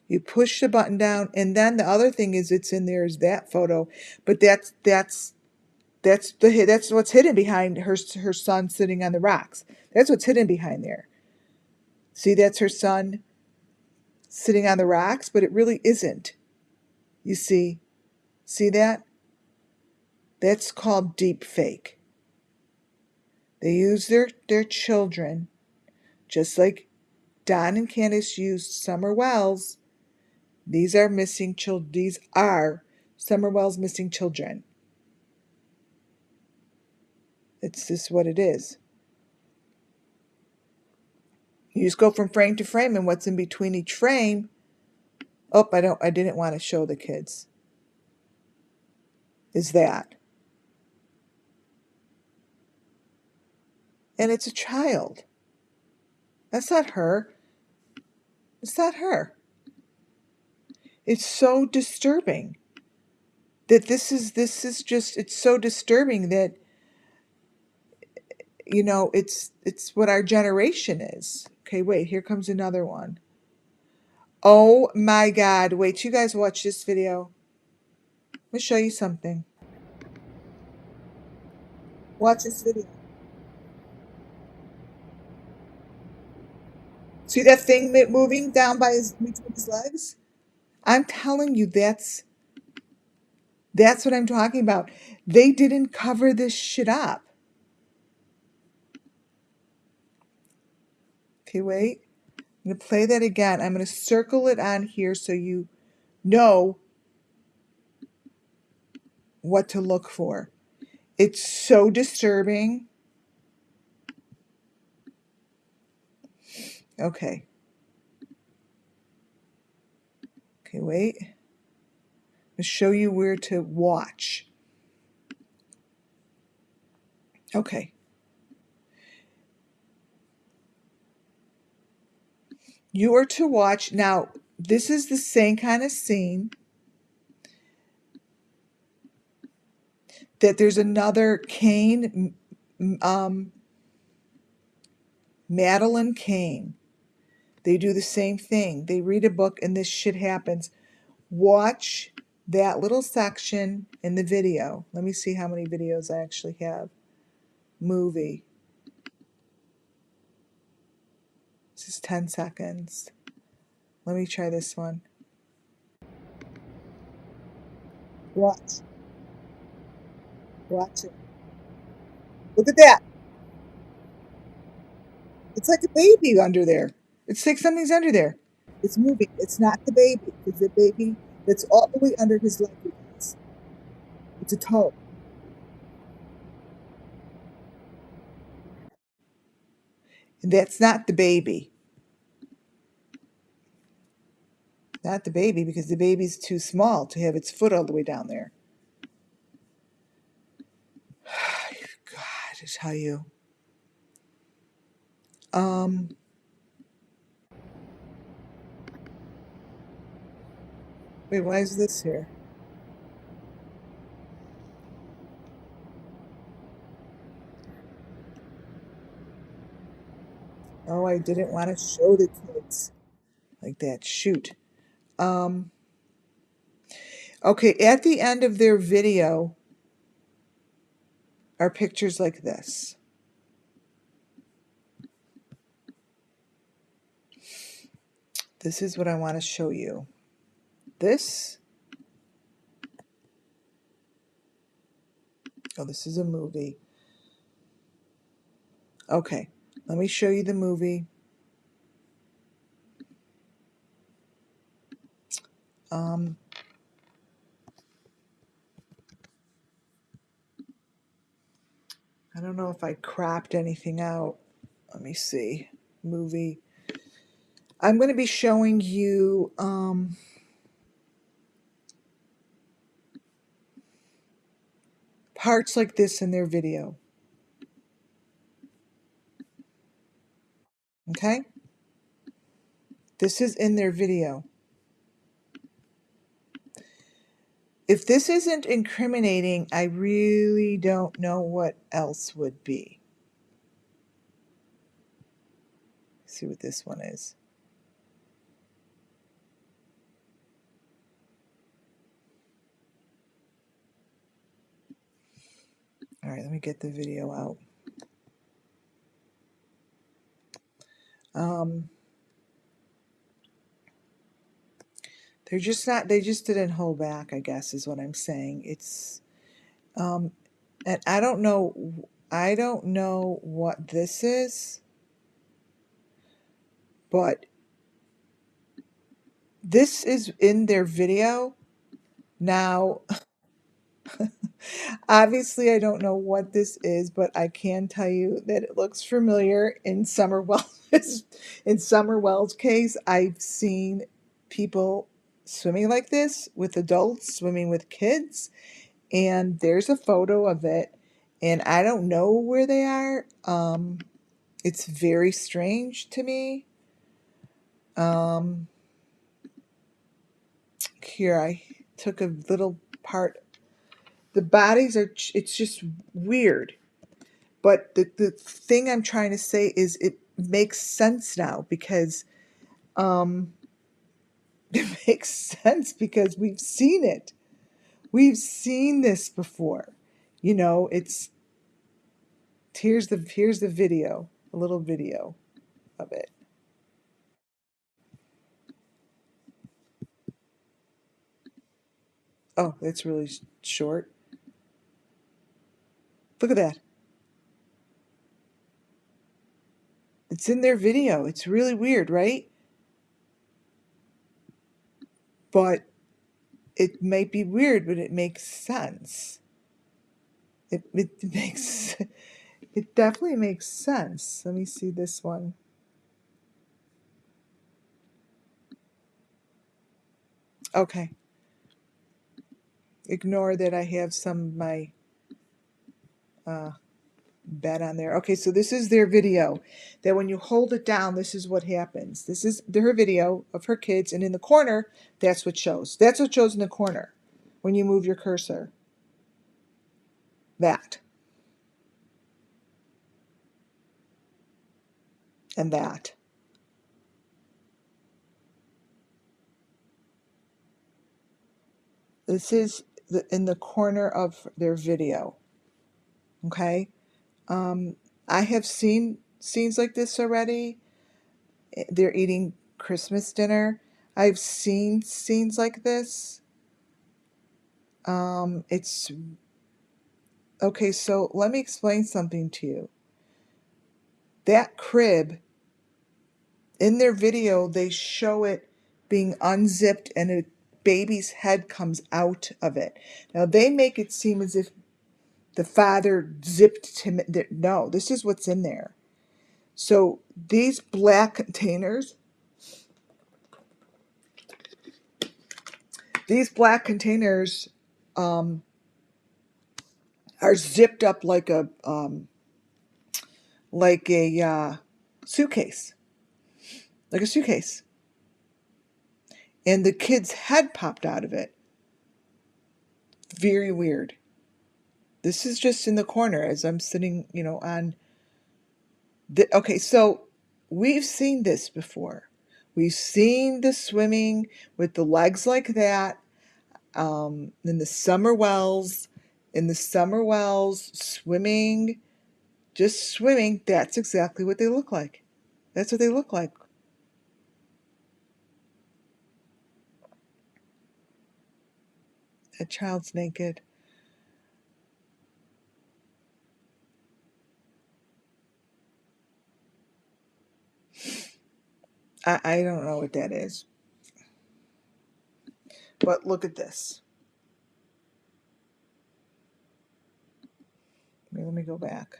You push the button down, and then the other thing is it's in there is that photo, but that's what's hidden behind her son sitting on the rocks. That's what's hidden behind there. See, that's her son sitting on the rocks, but it really isn't. You see that? That's called deep fake. They use their children, just like Don and Candace used Summer Wells. These are Summer Wells' missing children. It's just what it is. You just go from frame to frame, and what's in between each frame. Oh, I didn't want to show the kids. Is that. And it's a child. That's not her. It's not her. It's so disturbing that this is just, it's so disturbing that, you know, it's what our generation is. Okay, wait, here comes another one. Oh my God, wait, you guys watch this video. Let me show you something. Watch this video. See that thing moving down between his legs? I'm telling you, that's what I'm talking about. They didn't cover this shit up. Okay, wait. I'm going to play that again. I'm going to circle it on here so you know what to look for. It's so disturbing. Okay. Okay, wait. I'm going to show you where to watch. Okay. You are to watch. Now, this is the same kind of scene that there's another Kane, Madeline Kane. They do the same thing. They read a book and this shit happens. Watch that little section in the video. Let me see how many videos I actually have. Movie. This is 10 seconds. Let me try this one. Watch. Watch it. Look at that. It's like a baby under there. It's like something's under there. It's moving. It's not the baby. Because the baby It's all the way under his leg, you guys. It's a toe. And that's not the baby. Not the baby, because the baby's too small to have its foot all the way down there. God, I tell you. Um, Wait, why is this here? Oh, I didn't want to show the kids like that. Shoot. Um, okay, at the end of their video are pictures like this. This is what I want to show you. This, oh, this is a movie. Okay, let me show you the movie. Um, I don't know if I cropped anything out. Let me see. Movie. I'm going to be showing you parts like this in their video. Okay? This is in their video. If this isn't incriminating, I really don't know what else would be. Let's see what this one is. All right, let me get the video out. They're just not, they just didn't hold back, I guess is what I'm saying. It's, and I don't know what this is, but this is in their video. Now, obviously, I don't know what this is, but I can tell you that it looks familiar in Summer Wells. In Summer Wells' case, I've seen people swimming like this with adults, swimming with kids, and there's a photo of it, and I don't know where they are. It's very strange to me. Here, I took a little part. The bodies are, it's just weird. But the thing I'm trying to say is it makes sense now because it makes sense because we've seen it. We've seen this before. You know, it's here's the video, a little video of it. Oh, that's really short. Look at that. It's in their video. It's really weird, right? But it might be weird, but it makes sense. It makes it definitely makes sense. Let me see this one. Okay. Ignore that I have some of my bed on there. Okay, so this is their video. That when you hold it down, this is what happens. This is her video of her kids, and in the corner, that's what shows. That's what shows in the corner when you move your cursor. That. And that. This is in the corner of their video. Okay? I have seen scenes like this already. They're eating Christmas dinner. I've seen scenes like this. It's okay, so let me explain something to you. That crib, in their video, they show it being unzipped and it baby's head comes out of it. Now they make it seem as if the father zipped him. No, this is what's in there. So these black containers, um, are zipped up like a suitcase, like a suitcase, and the kid's head popped out of it. Very weird. This is just in the corner as I'm sitting, on the. Okay, so we've seen this before. We've seen the swimming with the legs like that, in the summer wells, swimming, just swimming. That's exactly what they look like. That's what they look like. A child's naked. I don't know what that is. But look at this. Let me go back.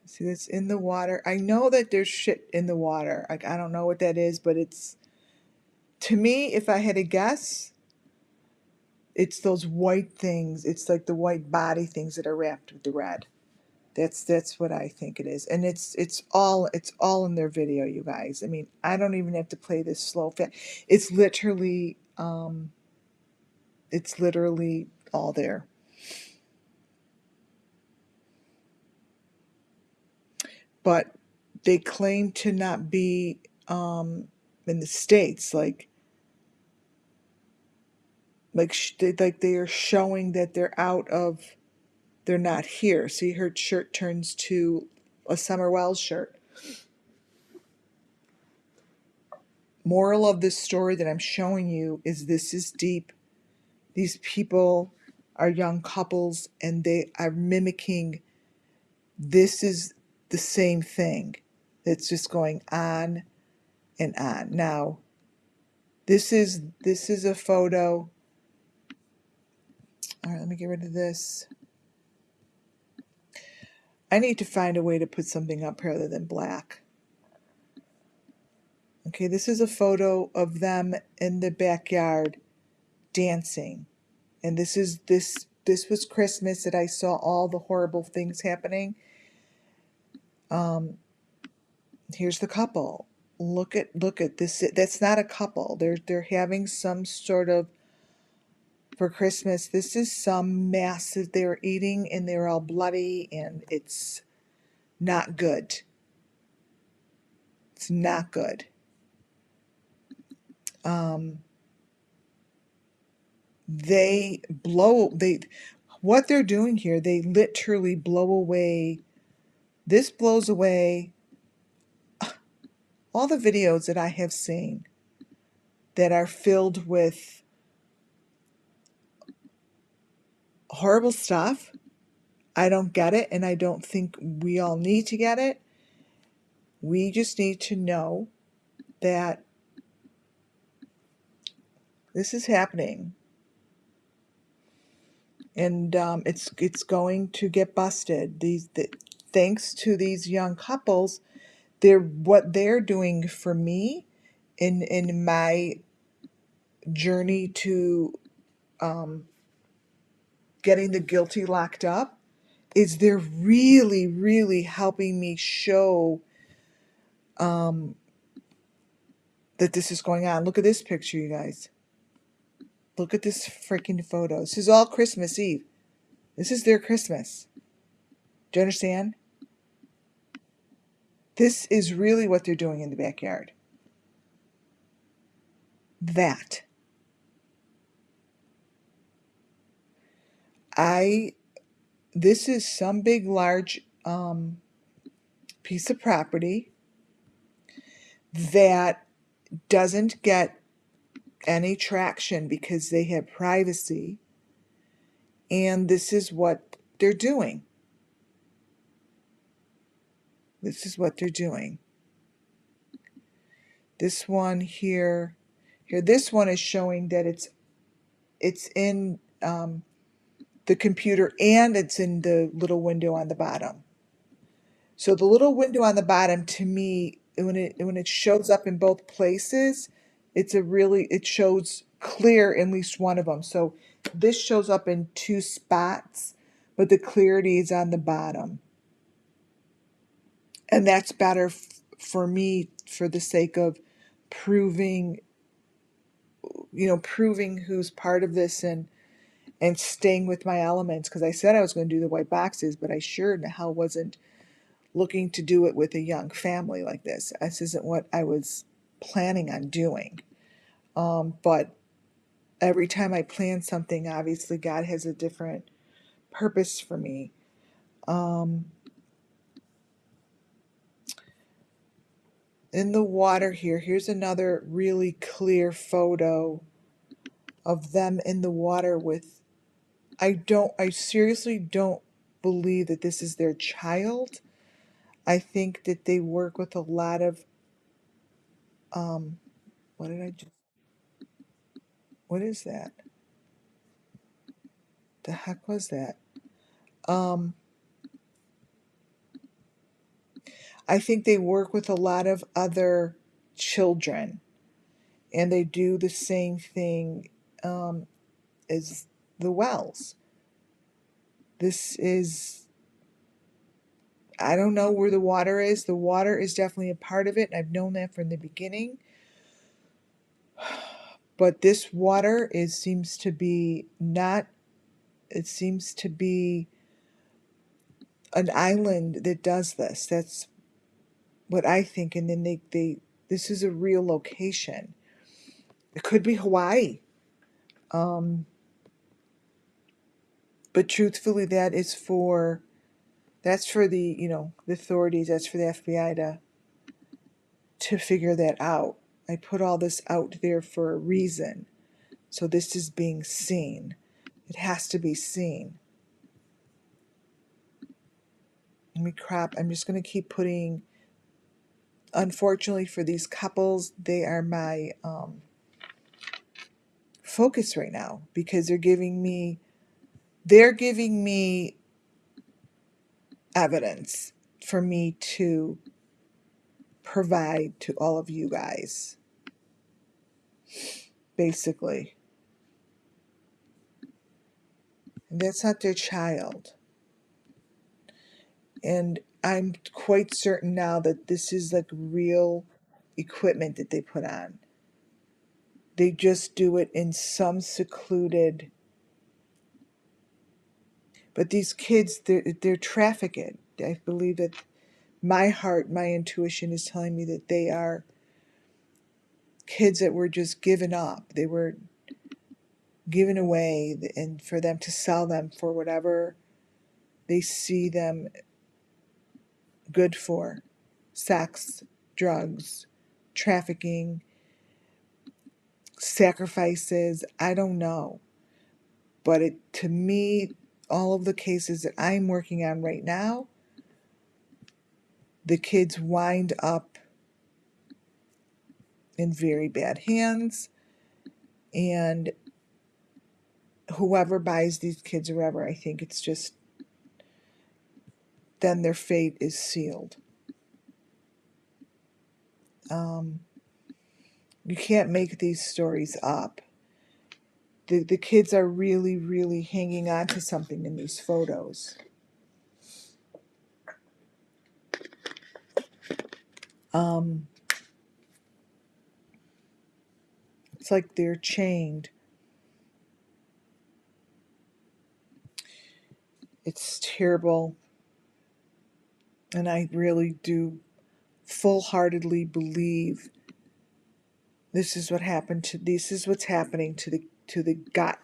See, that's in the water. I know that there's shit in the water. Like, I don't know what that is, but it's, to me, if I had to guess, it's those white things. It's like the white body things that are wrapped with the red. That's what I think it is. And it's all in their video, you guys. I mean, I don't even have to play this slow fast. It's literally all there. But they claim to not be in the States, like they are showing that they're not here. See, her shirt turns to a Summer Wells shirt. Moral of this story that I'm showing you is this is deep. These people are young couples and they are mimicking. This is the same thing that's just going on and on. Now, this is a photo. All right, let me get rid of this. I need to find a way to put something up here other than black. Okay, this is a photo of them in the backyard dancing. And this was Christmas that I saw all the horrible things happening. Here's the couple. Look at this. That's not a couple. They're having some sort of, for Christmas. This is some massive. They were eating and they were all bloody and it's not good. It's not good. What they're doing here, they literally blow away. This blows away all the videos that I have seen that are filled with horrible stuff. I don't get it, and I don't think we all need to get it. We just need to know that this is happening, and it's going to get busted. Thanks to these young couples, what they're doing for me in my journey to getting the guilty locked up is they're really, really helping me show that this is going on. Look at this picture, you guys. Look at this freaking photo. This is all Christmas Eve. This is their Christmas. Do you understand? This is really what they're doing in the backyard. That. This is some big, large piece of property that doesn't get any traction because they have privacy. And this is what they're doing. This is what they're doing. This one here, this one is showing that it's in the computer and it's in the little window on the bottom. So the little window on the bottom, to me, when it shows up in both places, it shows clear in at least one of them. So this shows up in two spots, but the clarity is on the bottom. And that's better for me for the sake of proving, proving who's part of this and staying with my elements, because I said I was going to do the white boxes, but I sure in the hell wasn't looking to do it with a young family like this. This isn't what I was planning on doing. But every time I plan something, obviously God has a different purpose for me. In the water here's another really clear photo of them in the water with, I seriously don't believe that this is their child. I think that they work with a lot of, what did I just, what is that? The heck was that? Um, I think they work with a lot of other children, and they do the same thing as the Wells. This is, I don't know where the water is. The water is definitely a part of it, and I've known that from the beginning. But this water seems to be not, it seems to be an island that does this. That's what I think. And then this is a real location. It could be Hawaii. Um, but truthfully, that's for the, the authorities, that's for the FBI to figure that out. I put all this out there for a reason. So this is being seen. It has to be seen. Let me crop. I'm just going to keep putting, unfortunately for these couples, they are my focus right now, because they're giving me evidence for me to provide to all of you guys, basically. And that's not their child. And I'm quite certain now that this is like real equipment that they put on. They just do it in some secluded. But these kids, they're trafficked. I believe that my heart, my intuition is telling me that they are kids that were just given up. They were given away, and for them to sell them for whatever they see them good for. Sex, drugs, trafficking, sacrifices, I don't know. But to me, all of the cases that I'm working on right now, the kids wind up in very bad hands, and whoever buys these kids or whatever, I think it's just, then their fate is sealed. You can't make these stories up. The kids are really, really hanging on to something in these photos. It's like they're chained. It's terrible. And I really do full-heartedly believe this is what's happening to the got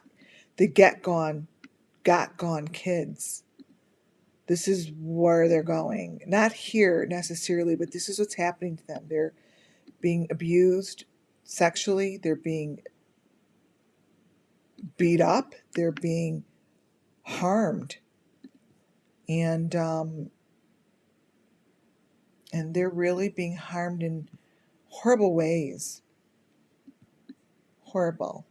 gone kids. This is where they're going. Not here necessarily, but this is what's happening to them. They're being abused sexually, they're being beat up, they're being harmed, and they're really being harmed in horrible ways. Horrible.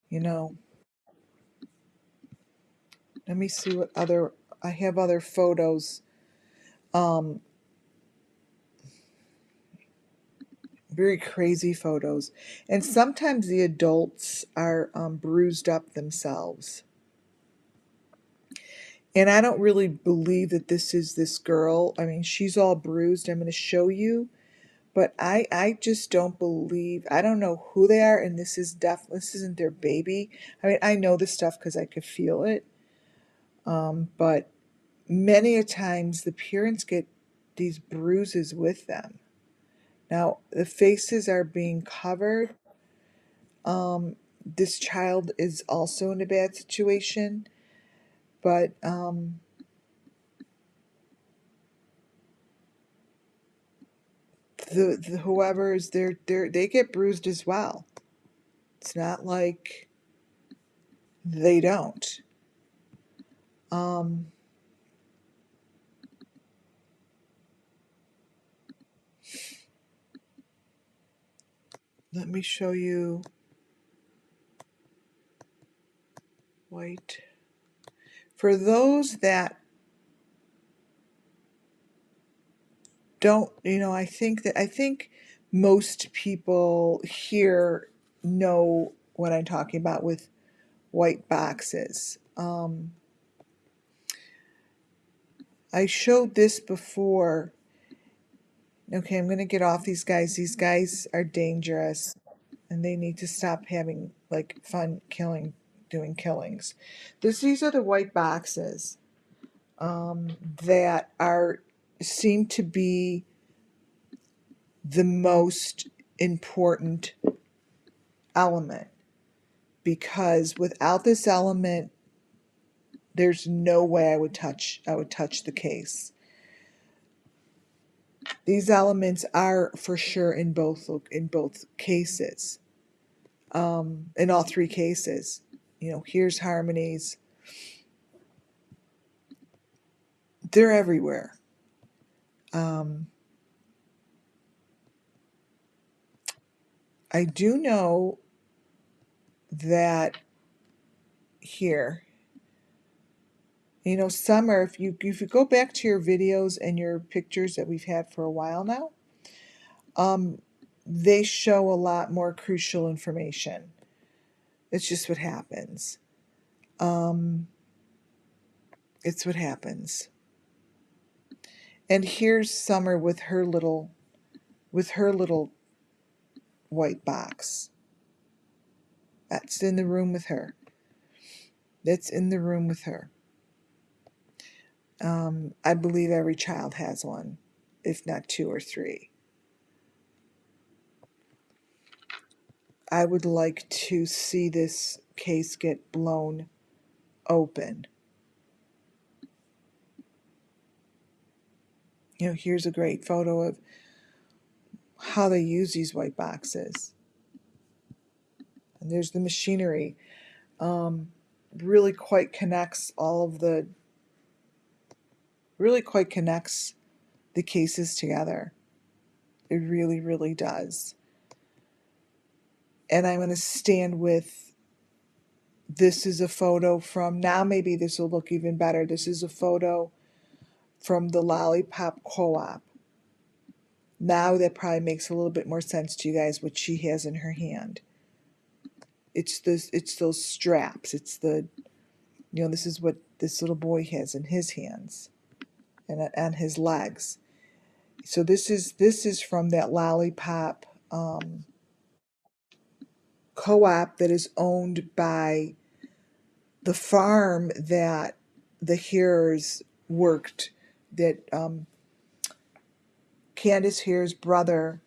You know, let me see what other, I have other photos. Um, Very crazy photos. And sometimes the adults are bruised up themselves. And I don't really believe that this is this girl. I mean, she's all bruised. I'm going to show you. But I just don't believe, I don't know who they are. And this isn't their baby. I mean, I know this stuff because I could feel it. But many a times the parents get these bruises with them. Now, the faces are being covered. This child is also in a bad situation, but the whoever is there, they get bruised as well. It's not like they don't. Um, Let me show you white. For those that don't, I think most people here know what I'm talking about with white boxes. I showed this before. Okay, I'm going to get off these guys. These guys are dangerous and they need to stop having like fun doing killings. These are the white boxes that are seem to be the most important element, because without this element there's no way I would touch the case. These elements are for sure in both cases. In all three cases. Here's harmonies. They're everywhere. Um, I do know that here, Summer, if you go back to your videos and your pictures that we've had for a while now, they show a lot more crucial information. It's just what happens. Um, it's what happens. And here's Summer with her little white box. That's in the room with her. That's in the room with her. I believe every child has one, if not two or three. I would like to see this case get blown open. Here's a great photo of how they use these white boxes. And there's the machinery. Really quite connects the cases together. It really, really does. And I'm going to stand with, this is a photo from, now maybe this will look even better. This is a photo from the Lollipop Co-op. Now that probably makes a little bit more sense to you guys what she has in her hand. It's those straps. It's this is what this little boy has in his hands and on his legs. So this is from that Lollipop co-op that is owned by the farm that the Hears worked, that Candace Here's brother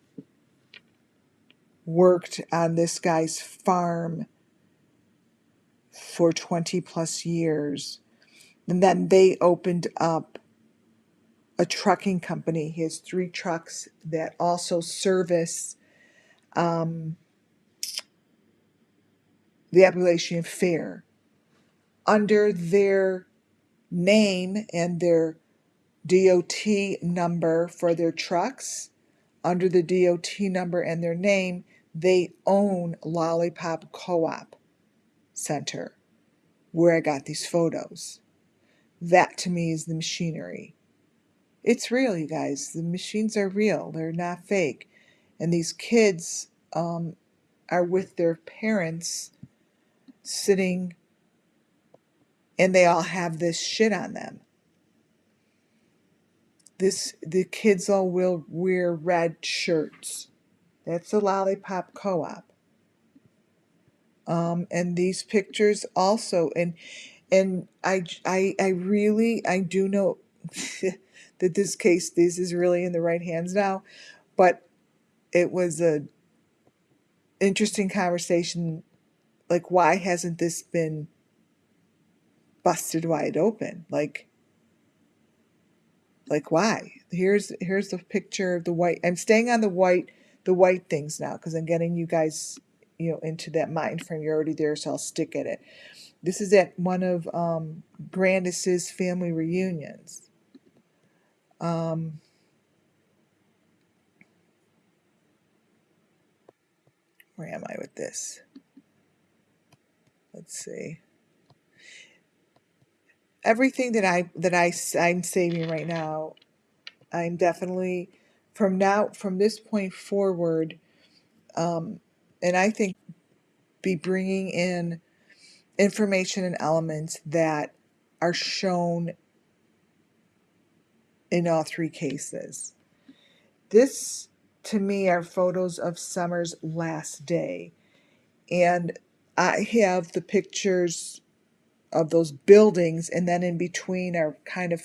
worked on this guy's farm for 20 plus years. And then they opened up a trucking company. He has 3 trucks that also service the Appalachian Fair under their name and their DOT number for their trucks. Under the DOT number and their name, they own Lollipop Co-op Center, where I got these photos. That to me is the machinery. It's real, you guys. The machines are real. They're not fake. And these kids are with their parents sitting, and they all have this shit on them. The kids all will wear red shirts. That's a Lollipop Co-op. And these pictures also, and I really I do know that this is really in the right hands now, but it was a interesting conversation. Like, why hasn't this been busted wide open? Like why? Here's the picture of the white. I'm staying on the white things now because I'm getting you guys, into that mind frame. You're already there, so I'll stick at it. This is at one of Grandis's family reunions. Um, where am I with this? Let's see. Everything I'm saving right now, I'm definitely from this point forward, and I think be bringing in information and elements that are shown in all three cases. This, to me, are photos of Summer's last day. And I have the pictures of those buildings, and then in between are kind of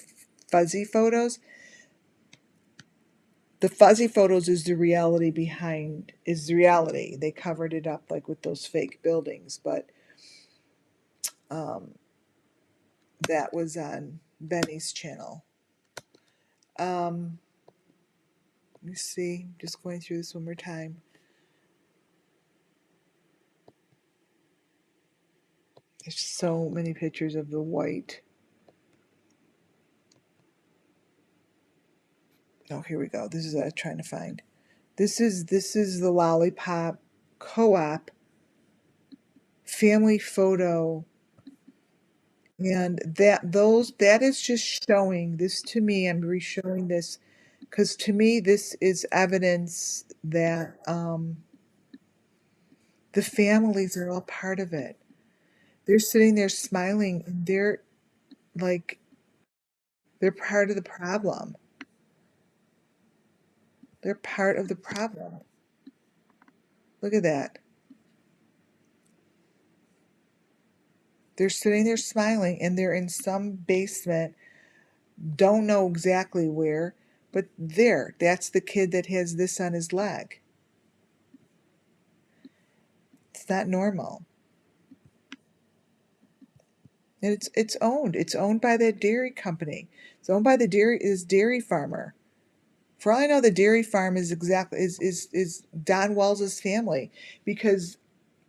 fuzzy photos. The fuzzy photos is the reality is the reality. They covered it up like with those fake buildings, but um, that was on Benny's channel. Let me see, just going through this one more time. There's so many pictures of the white. Oh, here we go. This is what I'm trying to find. This is the Lollipop Co-op family photo, and that is just showing this to me. I'm re-showing this because to me this is evidence that the families are all part of it. They're sitting there smiling, and like they're part of the problem. They're part of the problem. Look at that. They're sitting there smiling, and they're in some basement. Don't know exactly where, but that's the kid that has this on his leg. It's not normal. And it's owned by that dairy company. It's owned by the dairy farmer. For all I know, the dairy farm is Don Wells's family, because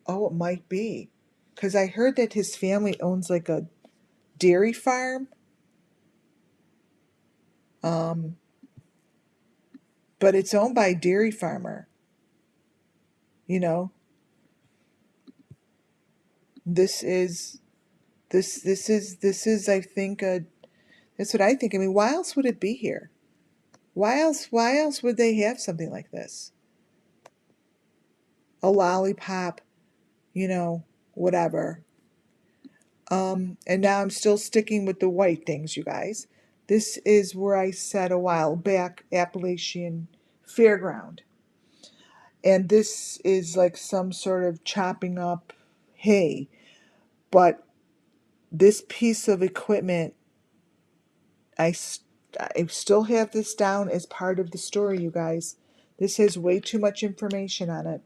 it might be, because I heard that his family owns like a dairy farm. Um, but it's owned by a dairy farmer. You know, this is this is I think that's what I think. I mean, why else would it be here? Why else would they have something like this? A lollipop, whatever. And now I'm still sticking with the white things, you guys. This is where I said a while back, Appalachian Fairground. And this is like some sort of chopping up hay. But this piece of equipment, I still have this down as part of the story, you guys. This has way too much information on it.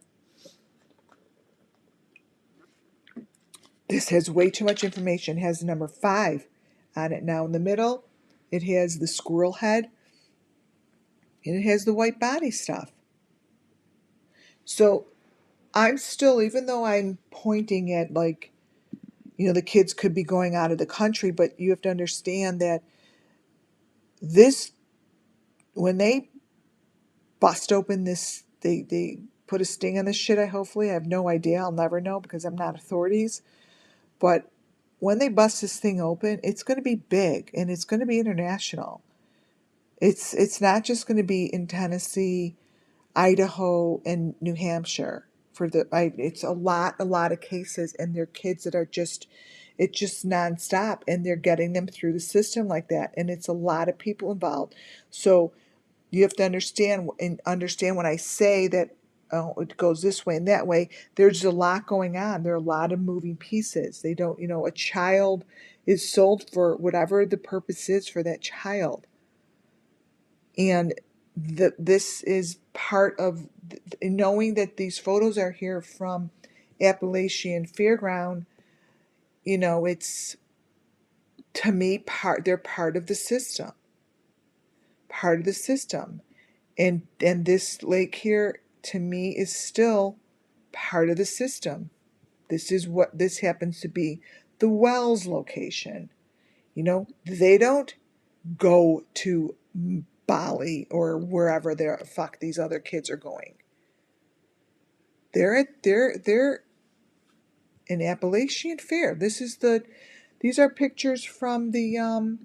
This has way too much information. It has the number 5 on it. Now in the middle, it has the squirrel head, and it has the white body stuff. So I'm still, even though I'm pointing at like, the kids could be going out of the country, but you have to understand that This, when they bust open this, they put a sting on this shit, hopefully. I have no idea. I'll never know because I'm not authorities. But when they bust this thing open, it's going to be big and it's going to be international. It's not just going to be in Tennessee, Idaho, and New Hampshire. It's a lot of cases, and they're kids that are it's just nonstop, and they're getting them through the system like that, and it's a lot of people involved. So you have to understand when I say that, oh, it goes this way and that way. There's a lot going on. There are a lot of moving pieces. They don't, a child is sold for whatever the purpose is for that child, and this is part of knowing that these photos are here from Appalachian Fairground. It's, to me, they're part of the system, part of the system. And this lake here, to me, is still part of the system. This happens to be the Wells location. They don't go to Bali or wherever the fuck these other kids are going. They're in Appalachian Fair. These are pictures from the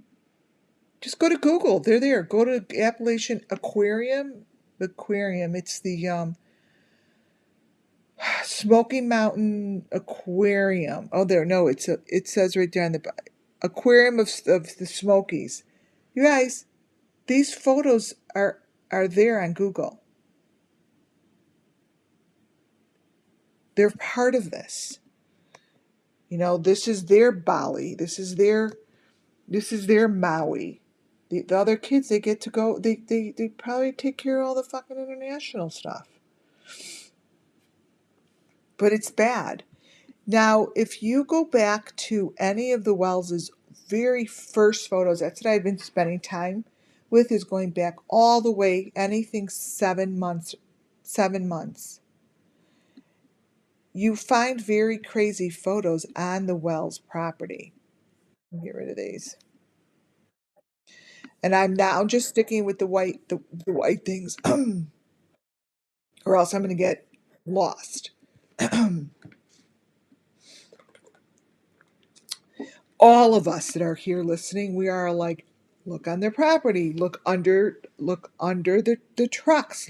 just go to Google. They're there. Go to Appalachian Aquarium. It's the Smoky Mountain Aquarium. Oh, there. No, it says right there on the Aquarium of the Smokies. You guys, these photos are there on Google. They're part of this. This is their Bali. This is their Maui. The other kids, they get to go. They probably take care of all the fucking international stuff. But it's bad. Now, if you go back to any of the Wells's very first photos, that's what I've been spending time with, is going back all the way, anything 7 months. 7 months. You find very crazy photos on the Wells property. Let me get rid of these. And I'm now just sticking with the white things, or else I'm going to get lost. All of us that are here listening, we are like, look on their property, look under the trucks,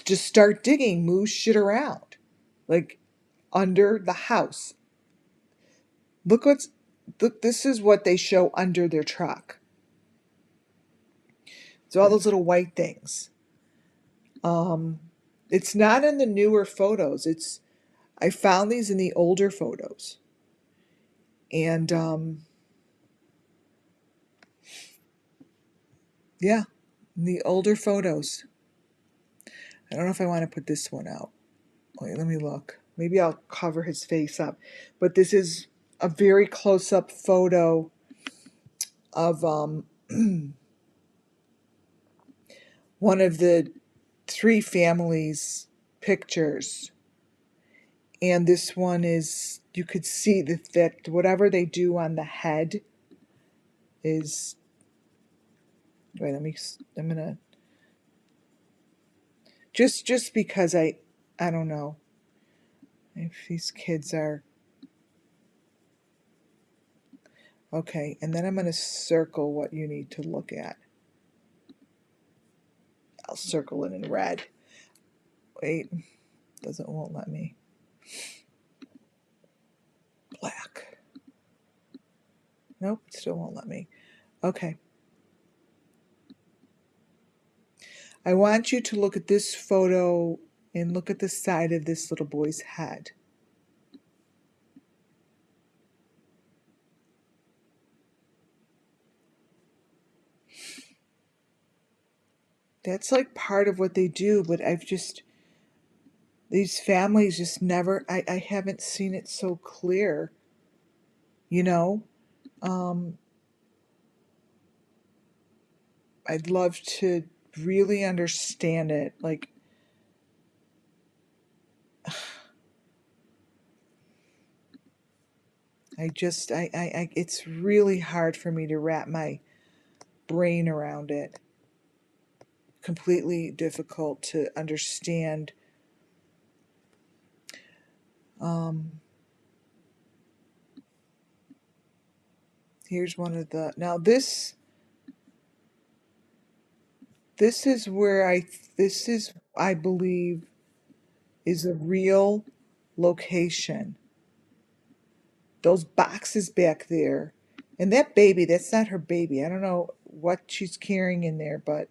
just start digging, move shit around, like under the house. Look this is what they show under their truck. So all those little white things. It's not in the newer photos. I found these in the older photos. And yeah, in the older photos. I don't know if I want to put this one out. Wait, let me look. Maybe I'll cover his face up. But this is a very close-up photo of one of the three families' pictures. And this one is, you could see that whatever they do on the head is, wait, I'm gonna, just because I don't know if these kids are, okay, and then I'm gonna circle what you need to look at. I'll circle it in red. Wait, won't let me. Black. Nope, still won't let me. Okay. I want you to look at this photo and look at the side of this little boy's head. That's like part of what they do, but these families just never, I haven't seen it so clear, you know? I'd love to really understand it. Like, it's really hard for me to wrap my brain around it. Completely difficult to understand. Here's one of the, now this is where this is, I believe, is a real location. Those boxes back there. And that baby, that's not her baby. I don't know what she's carrying in there, but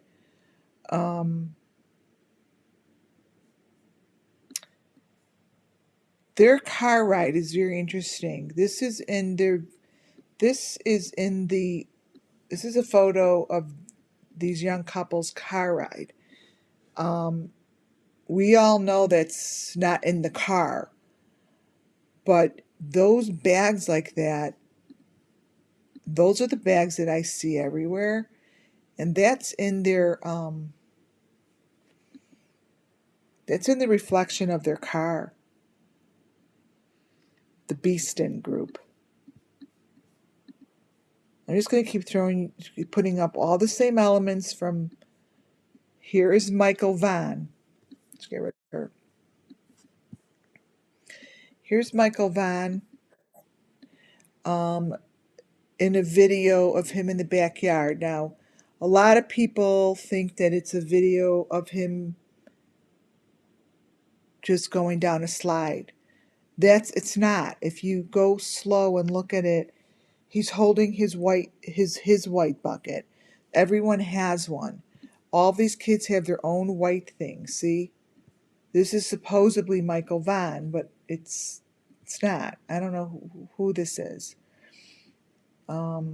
their car ride is very interesting. This is in their, this is in the, this is a photo of these young couples' car ride. We all know that's not in the car, but those bags like that, those are the bags that I see everywhere, and that's in the reflection of their car, the Beeston group. I'm just going to keep putting up all the same elements from, here is Michael Vaghan. Let's get rid of her. Here's Michael Vaghan in a video of him in the backyard. Now, a lot of people think that it's a video of him just going down a slide. It's not. If you go slow and look at it, he's holding his white bucket. Everyone has one. All these kids have their own white thing. See? This is supposedly Michael Vaghan, but it's not. I don't know who this is. But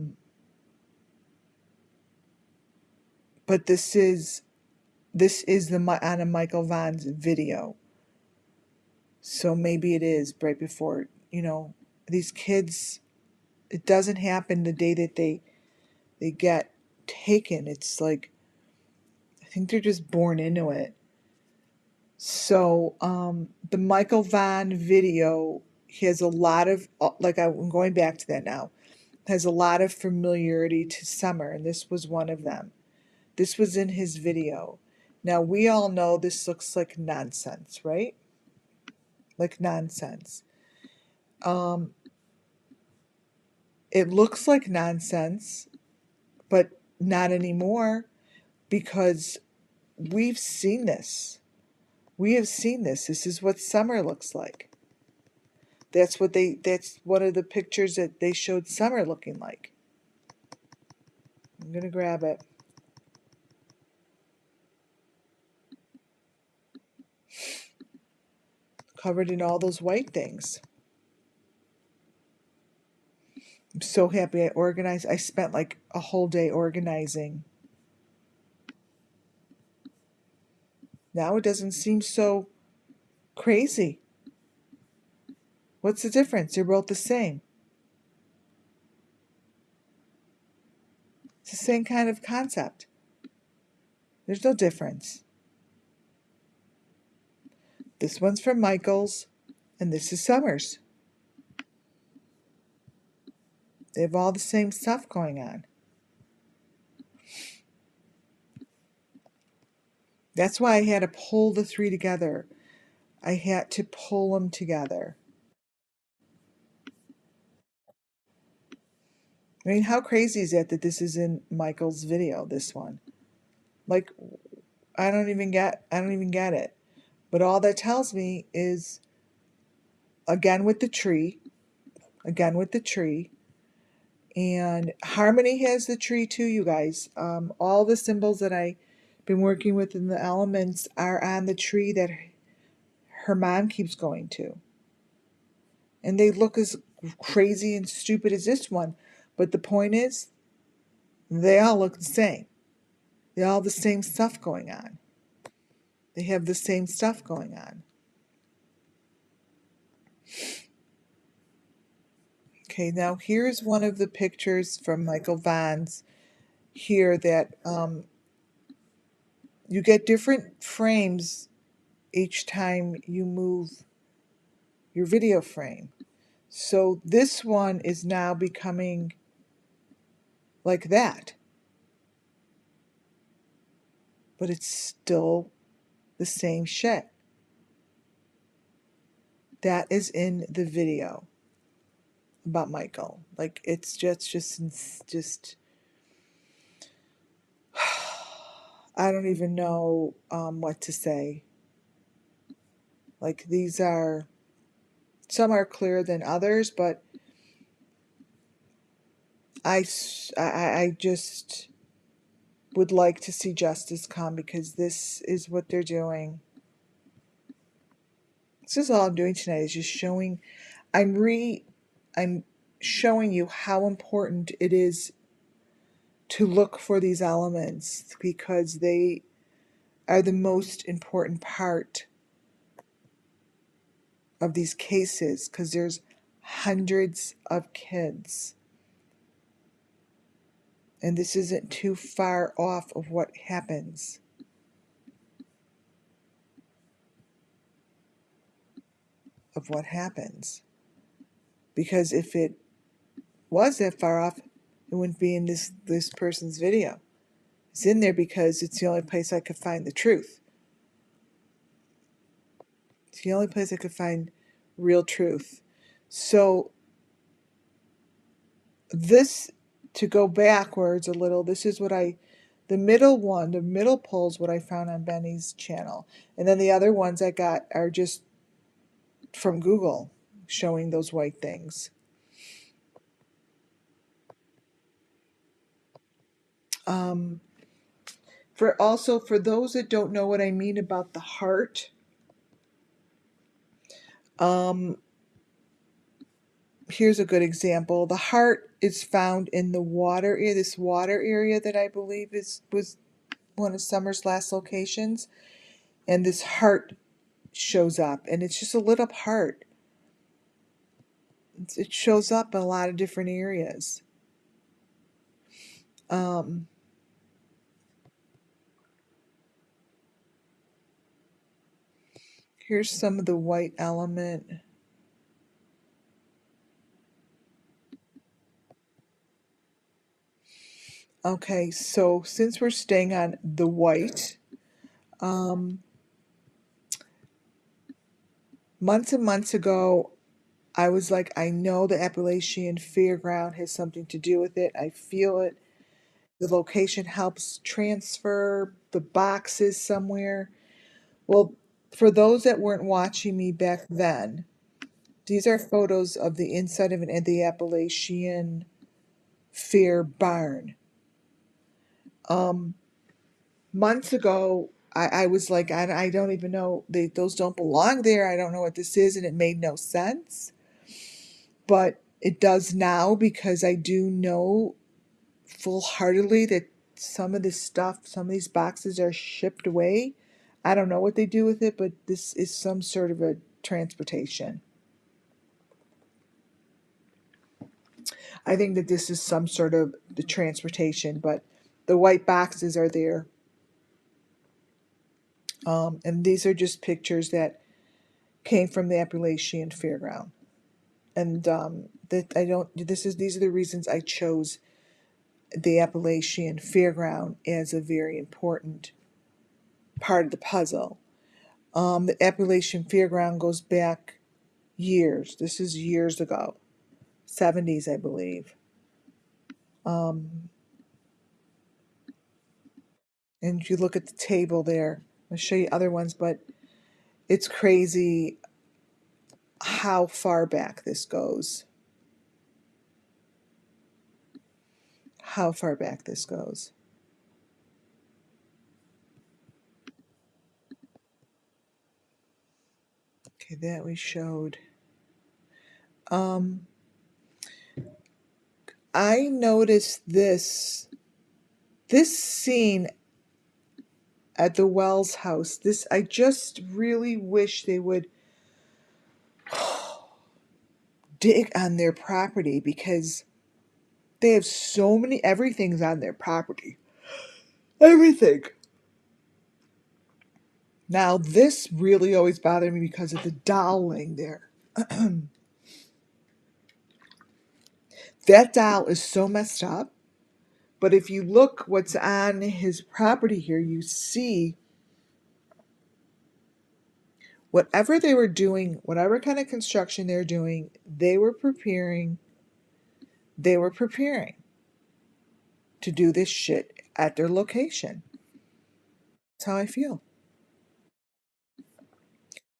this is the Anna Michael Vaughan's video. So maybe it is right before, these kids, it doesn't happen the day that they get taken. It's like, I think they're just born into it. So the Michael Vaghan video has a lot of, like, I'm going back to that now, has a lot of familiarity to Summer, and this was one of them. This was in his video. Now, we all know this looks like nonsense, right? Like nonsense. It looks like nonsense, but not anymore, because we've seen this. We have seen this. This is what Summer looks like. That's one of the pictures that they showed Summer looking like. I'm going to grab it. Covered in all those white things. I'm so happy I organized. I spent like a whole day organizing. Now it doesn't seem so crazy. What's the difference? They're both the same. It's the same kind of concept. There's no difference. This one's from Michael's, and this is Summer's. They have all the same stuff going on. That's why I had to pull the three together. I had to pull them together. I mean, how crazy is that this is in Michael's video, this one? Like, I don't even get it. But all that tells me is, again with the tree, and Harmony has the tree too, you guys. All the symbols that I've been working with in the elements are on the tree that her mom keeps going to. And they look as crazy and stupid as this one. But the point is, they all look the same. They all have the same stuff going on. They have the same stuff going on. Okay, now here's one of the pictures from Michael Vaughan's here that you get different frames each time you move your video frame. So this one is now becoming like that. but it's still the same shit. That is in the video about Michael. Like, it's just I don't even know what to say. Like, these are, some are clearer than others, but I just would like to see justice come, because this is what they're doing. This is all I'm doing tonight, is just showing, I'm showing you how important it is to look for these elements, because they are the most important part of these cases, because there's hundreds of kids, and this isn't too far off of what happens. Of what happens. Because if it was that far off, it wouldn't be in this person's video. It's in there because it's the only place I could find the truth. It's the only place I could find real truth. So this, to go backwards a little, this is what the middle one, the middle poll is what I found on Benny's channel. And then the other ones I got are just from Google, showing those white things. For those that don't know what I mean about the heart, here's a good example. The heart is found in the water area, this water area that I believe was one of Summer's last locations, and this heart shows up, and it's just a lit up heart. It shows up in a lot of different areas. Here's some of the white element. Okay, so since we're staying on the white, months and months ago, I was like, I know the Appalachian Fairground has something to do with it. I feel it. The location helps transfer the boxes somewhere. Well, for those that weren't watching me back then, these are photos of the inside of the Appalachian Fair barn. Months ago, I was like, I don't even know, those don't belong there. I don't know what this is, and it made no sense. But it does now, because I do know full-heartedly that some of this stuff, some of these boxes are shipped away. I don't know what they do with it, but this is some sort of a transportation. I think that this is some sort of the transportation, but the white boxes are there. And these are just pictures that came from the Appalachian Fairground. And these are the reasons I chose the Appalachian Fairground as a very important part of the puzzle. The Appalachian Fairground goes back years. This is years ago, 70s, I believe. And if you look at the table there, I'll show you other ones, but it's crazy how far back this goes. How far back this goes. Okay, that we showed. I noticed this scene at the Wells house. I just really wish they would dig on their property, because they have so many, everything's on their property. Everything. Now, this really always bothered me because of the doll laying there. That doll is so messed up, But if you look what's on his property here, you see whatever they were doing, whatever kind of construction they're doing, they were preparing to do this shit at their location. That's how I feel.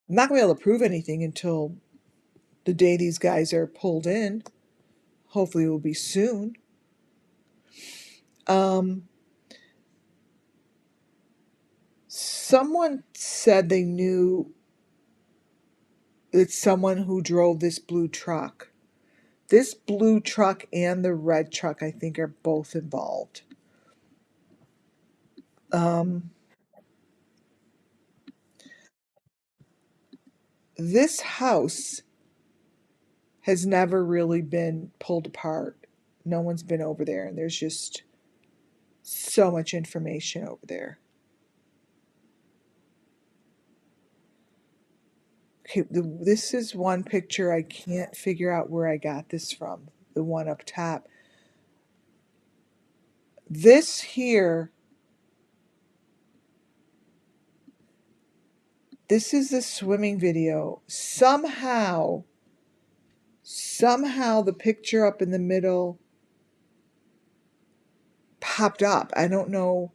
I'm not going to be able to prove anything until the day these guys are pulled in. Hopefully it will be soon. Someone said they knew it's someone who drove this blue truck. This blue truck and the red truck, I think, are both involved. This house has never really been pulled apart. No one's been over there, and there's just so much information over there. Okay, this is one picture I can't figure out where I got this from. The one up top. This here, this is the swimming video. Somehow the picture up in the middle popped up. I don't know.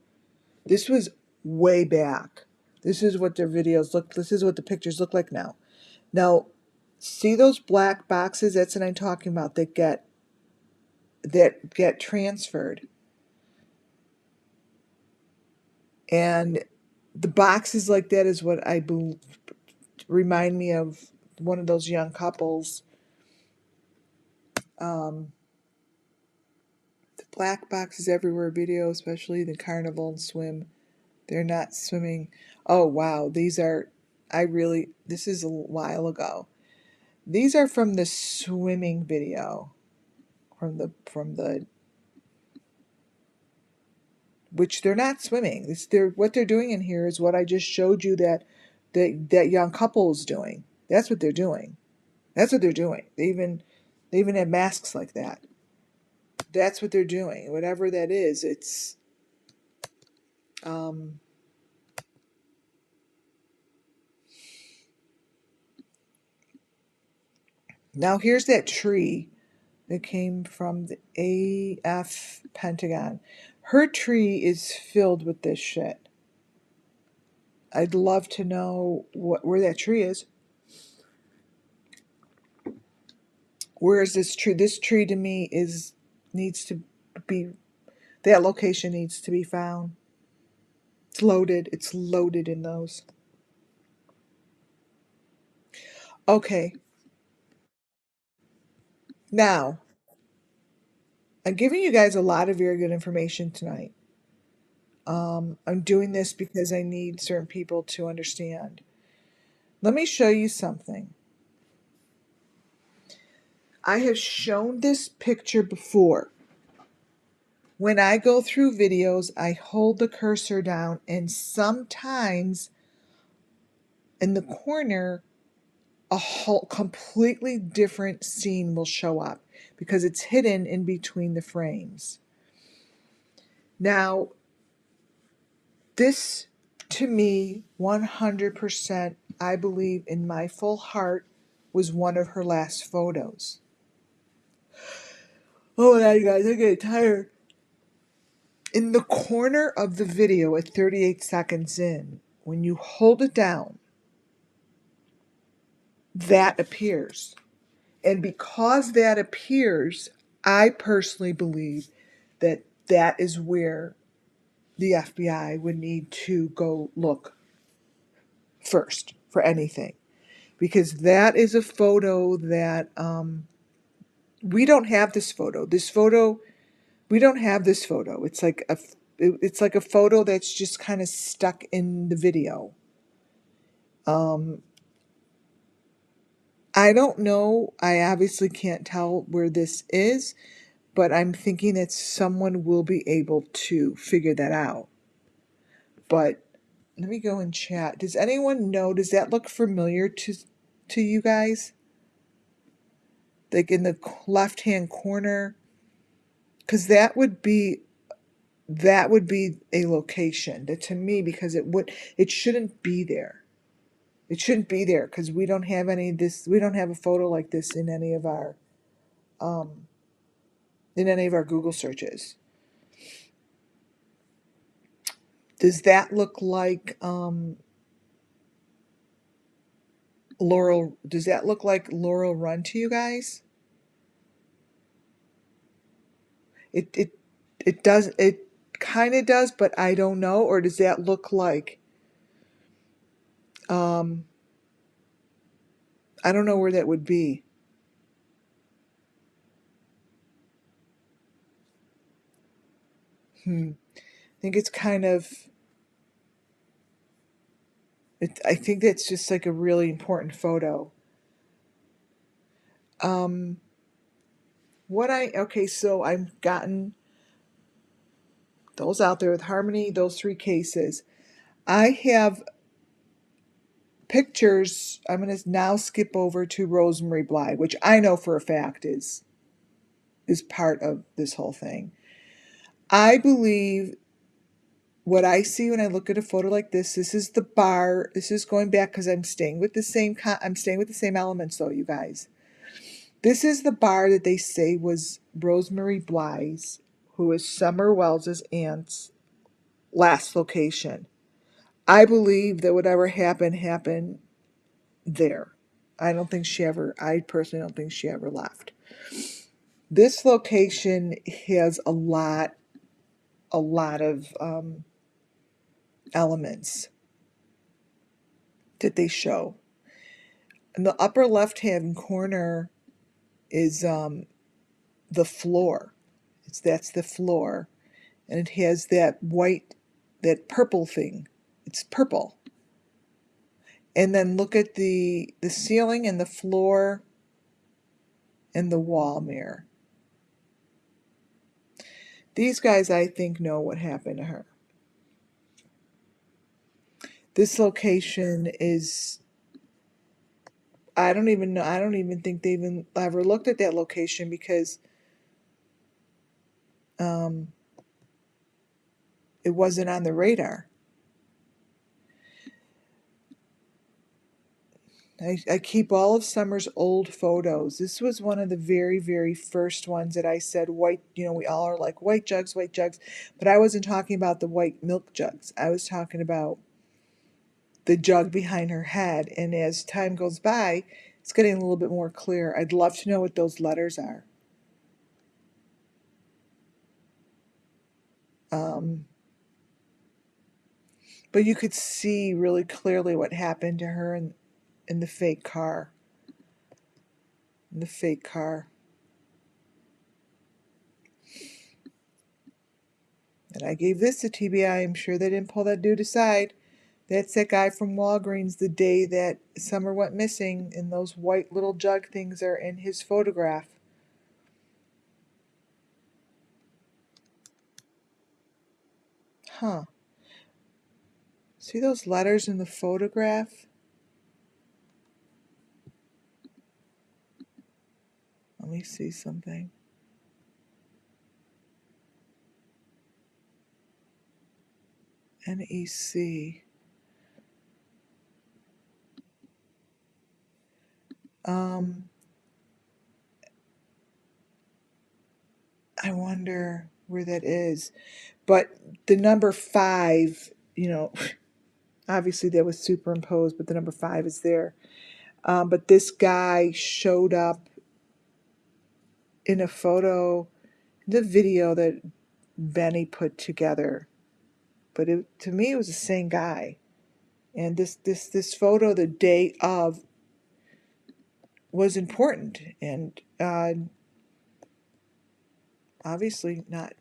This was way back. This is what their videos look. This is what the pictures look like now. Now, see those black boxes? That's what I'm talking about. That get transferred, and the boxes like that is what I believe remind me of one of those young couples. The black boxes everywhere video, especially the carnival and swim. They're not swimming. Oh wow, these are. This is a while ago. These are from the swimming video, from the which they're not swimming. What they're doing in here is what I just showed you that young couple is doing. That's what they're doing. That's what they're doing. They even have masks like that. That's what they're doing. Whatever that is, it's now here's that tree that came from the AF Pentagon. Her tree is filled with this shit. I'd love to know where that tree is. Where is this tree? This tree to me needs to be, that location needs to be found. It's loaded. It's loaded in those. Okay. Now, I'm giving you guys a lot of very good information tonight. I'm doing this because I need certain people to understand. Let me show you something. I have shown this picture before. When I go through videos, I hold the cursor down, and sometimes in the corner, a whole completely different scene will show up because it's hidden in between the frames. Now, this to me, 100%, I believe in my full heart, was one of her last photos. Oh my God, you guys, I'm getting tired. In the corner of the video at 38 seconds in, when you hold it down, that appears. And because that appears, I personally believe that that is where the FBI would need to go look first for anything. Because that is a photo that we don't have this photo. We don't have this photo. It's like a photo that's just kind of stuck in the video. I don't know. I obviously can't tell where this is, but I'm thinking that someone will be able to figure that out. But let me go and chat. Does anyone know? Does that look familiar to you guys? Like in the left-hand corner? Because that would be that would be a location that to me, because it shouldn't be there. It shouldn't be there because we don't have any of this. We don't have a photo like this um, in any of our Google searches. Does that look like Laurel? Does that look like Laurel Run to you guys? It it it does. It kind of does, but I don't know. Or does that look like? Um, I don't know where that would be. I think it's kind of. I think that's just like a really important photo. Um, okay, so I've gotten those out there with Harmony, those three cases. I have pictures. I'm going to now skip over to Rosemary Bly, which I know for a fact is part of this whole thing. I believe what I see when I look at a photo like this is the bar. This is going back because I'm staying with the same I'm staying with the same elements though, you guys. This is the bar that they say was Rosemary Bly's, who is Summer Wells's aunt's last location. I believe that whatever happened there. I personally don't think she ever left. This location has a lot of elements that they show. In the upper left hand corner is the floor. That's the floor, and it has that purple thing. It's purple. And then look at the ceiling and the floor and the wall mirror. These guys, I think, know what happened to her. This location is, I don't even know, I don't even think they even ever looked at that location because um, it wasn't on the radar. I keep all of Summer's old photos. This was one of the very, very first ones that I said white, we all are like white jugs, white jugs. But I wasn't talking about the white milk jugs. I was talking about the jug behind her head. And as time goes by, it's getting a little bit more clear. I'd love to know what those letters are. Um, but you could see really clearly what happened to her in the fake car. In the fake car. And I gave this to TBI. I'm sure they didn't pull that dude aside. That's that guy from Walgreens the day that Summer went missing, and those white little jug things are in his photograph. Huh. See those letters in the photograph? Let me see something. NEC. Um, I wonder where that is. But the number 5, obviously that was superimposed, but the number 5 is there. But this guy showed up in a photo, the video that Benny put together. But to me, it was the same guy. And this photo, the day of, was important, and obviously not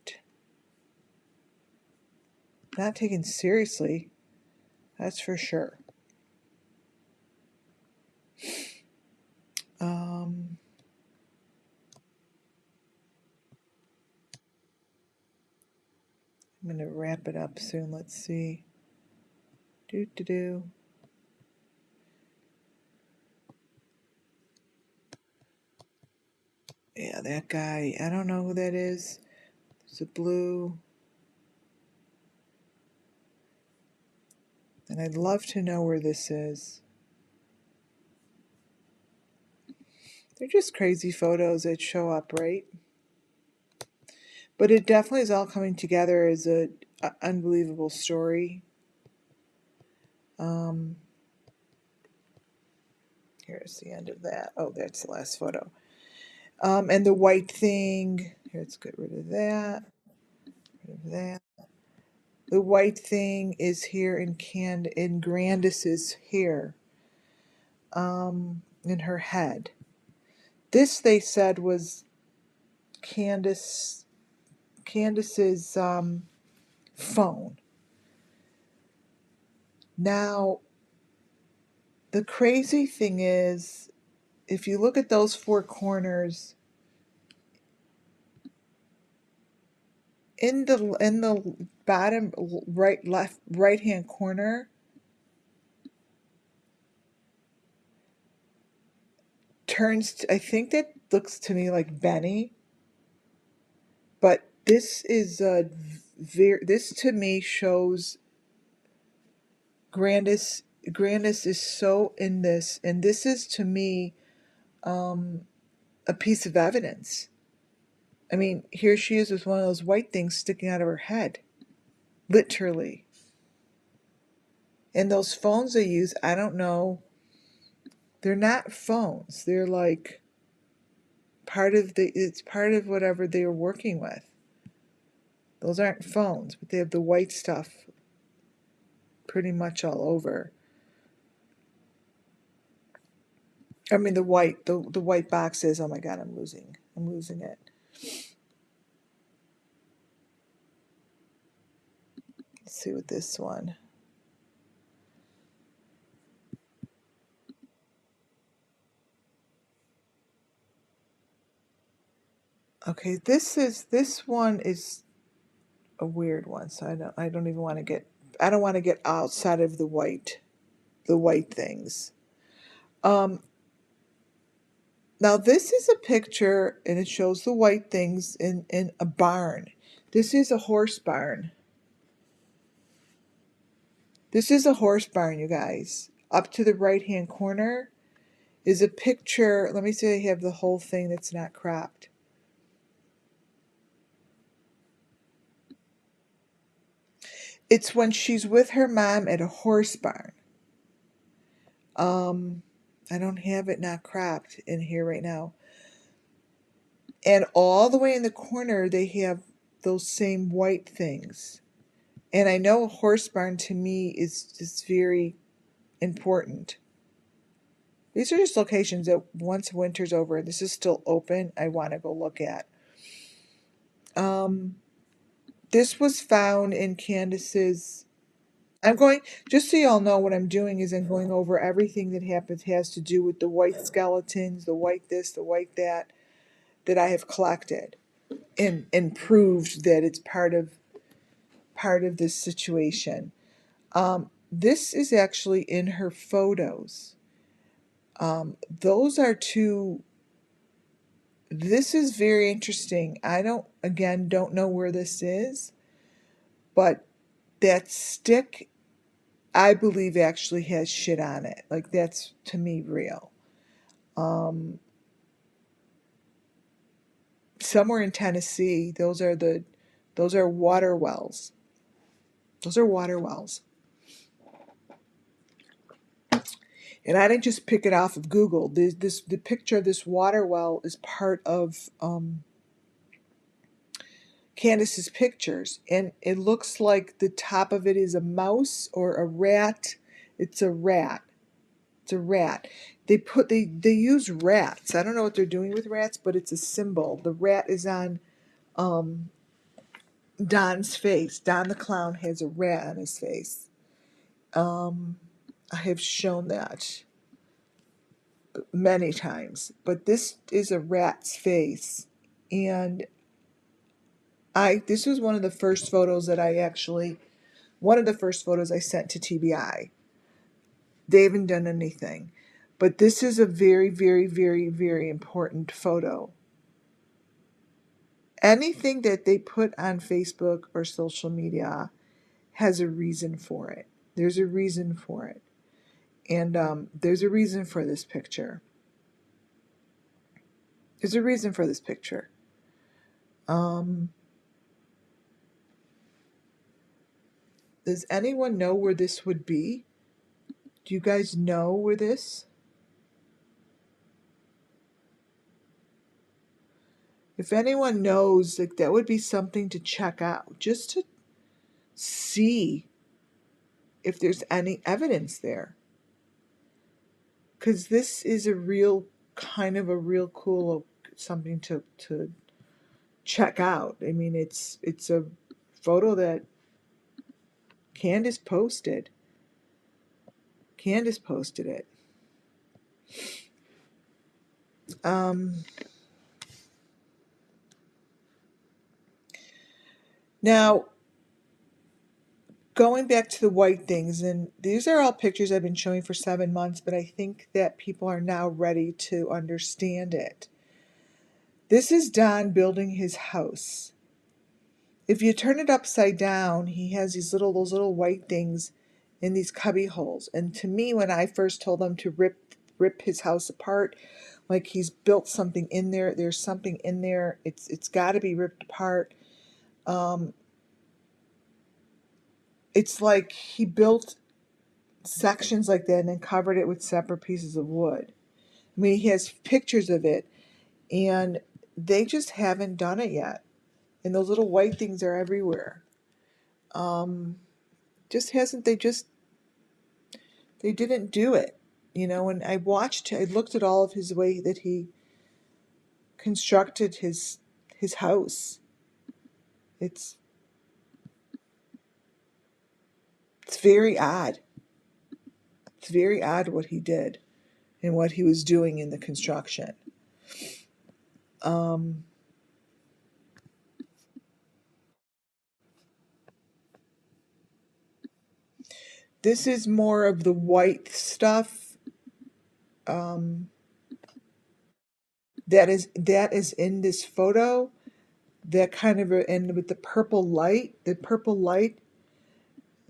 taken seriously. That's for sure. Um, I'm gonna wrap it up soon. Let's see. Do do do. Yeah, that guy. I don't know who that is. It's a blue. And I'd love to know where this is. They're just crazy photos that show up, right? But it definitely is all coming together as a unbelievable story. Here's the end of that. Oh, that's the last photo. And the white thing. Here, let's get rid of that. Rid of that. The white thing is here in Grandis's hair, in her head. This they said was Candace's phone. Now, the crazy thing is, if you look at those four corners, in the bottom right hand corner, I think that looks to me like Benny, but this is this to me shows Grandis is so in this, and this is to me a piece of evidence. I mean, here she is with one of those white things sticking out of her head, literally. And those phones they use, I don't know, they're not phones. They're like it's part of whatever they were working with. Those aren't phones, but they have the white stuff pretty much all over. I mean the white boxes. Oh my god, I'm losing it. Let's see what this one. Okay, this one is a weird one, so I don't even want to get outside of the white things. Now this is a picture and it shows the white things in a barn. This is a horse barn. This is a horse barn, you guys. Up to the right hand corner is a picture. Let me see if I have the whole thing that's not cropped. It's when she's with her mom at a horse barn. I don't have it not cropped in here right now. And all the way in the corner, they have those same white things. And I know a horse barn to me is just very important. These are just locations that once winter's over and this is still open, I want to go look at. This was found in Candace's. I'm going, just so y'all know what I'm doing is I'm going over everything that has to do with the white skeletons, the white this, the white that I have collected and proved that it's part of this situation. This is actually in her photos. Those are two. This is very interesting. I don't know where this is, but that stick, I believe, actually has shit on it. Like, that's, to me, real. Somewhere in Tennessee, those are water wells. Those are water wells. And I didn't just pick it off of Google. The picture of this water well is part of Candace's pictures, and it looks like the top of it is a mouse or a rat. It's a rat. It's a rat. They use rats. I don't know what they're doing with rats, but it's a symbol. The rat is on Don's face. Don the clown has a rat on his face. I have shown that many times, but this is a rat's face, and this was one of the first photos I sent to TBI. They haven't done anything, but this is a very, very, very, very important photo. Anything that they put on Facebook or social media has a reason for it. There's a reason for it. And there's a reason for this picture. There's a reason for this picture. Does anyone know where this would be? Do you guys know where this? If anyone knows, like, that would be something to check out, just to see if there's any evidence there. Because this is a real, kind of a real cool something to check out. I mean, it's a photo that Candace posted. Candace posted it. Now, going back to the white things, and these are all pictures I've been showing for 7 months, but I think that people are now ready to understand it. This is Don building his house. If you turn it upside down, he has those little white things in these cubby holes. And to me, when I first told him to rip his house apart, like he's built something in there, there's something in there, it's got to be ripped apart. It's like he built sections like that and then covered it with separate pieces of wood. I mean, he has pictures of it, and they just haven't done it yet. And those little white things are everywhere. Just hasn't, they didn't do it. And I looked at all of his way that he constructed his house. It's very odd. It's very odd what he did and what he was doing in the construction. This is more of the white stuff that is in this photo. That kind of, and with the purple light,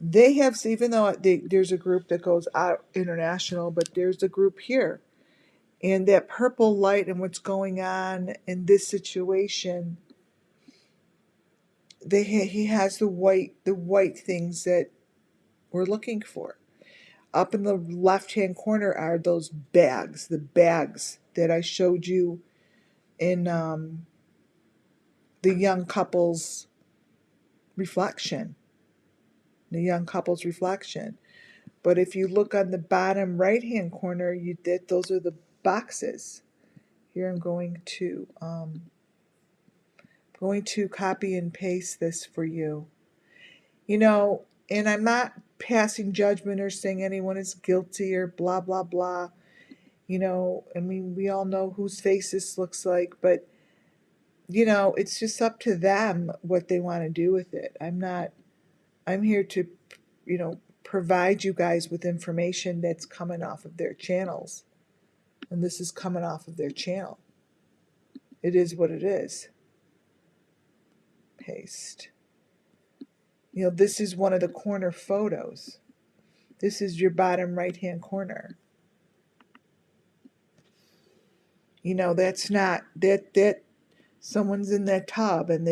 they have, even though there's a group that goes out international, but there's a group here. And that purple light and what's going on in this situation, he has the white things that we're looking for. Up in the left-hand corner are those bags, the bags that I showed you in the young couple's reflection. The young couple's reflection. But if you look on the bottom right-hand corner, those are the boxes. Here I'm going to copy and paste this for you. And I'm not passing judgment or saying anyone is guilty or blah, blah, blah. I mean, we all know whose face this looks like, but, it's just up to them what they want to do with it. I'm here to, provide you guys with information that's coming off of their channels. And this is coming off of their channel. It is what it is. Paste. This is one of the corner photos. This is your bottom right-hand corner. That's not, that someone's in that tub, and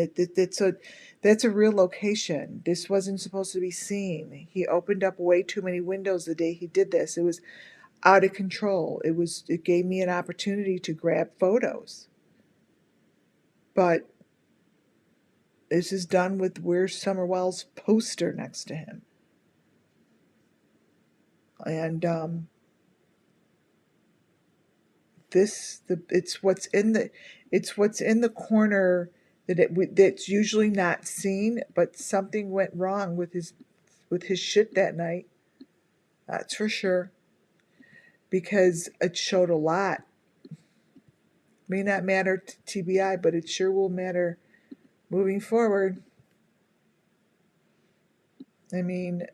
that's a real location. This wasn't supposed to be seen. He opened up way too many windows the day he did this. It was out of control. It gave me an opportunity to grab photos. But this is done with Where's Summerwell's poster next to him. And it's what's in the corner that's usually not seen, but something went wrong with his shit that night. That's for sure. Because it showed a lot. May not matter to TBI, but it sure will matter moving forward. I mean,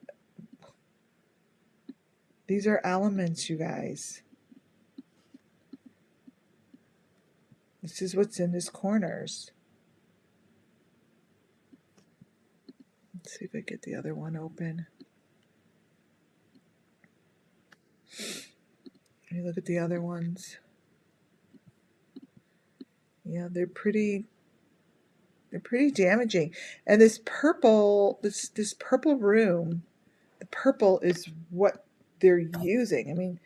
these are elements, you guys. This is what's in his corners. Let's see if I get the other one open. look at the other ones. Yeah, they're pretty damaging. And this purple, this purple room, the purple is what they're using. I mean,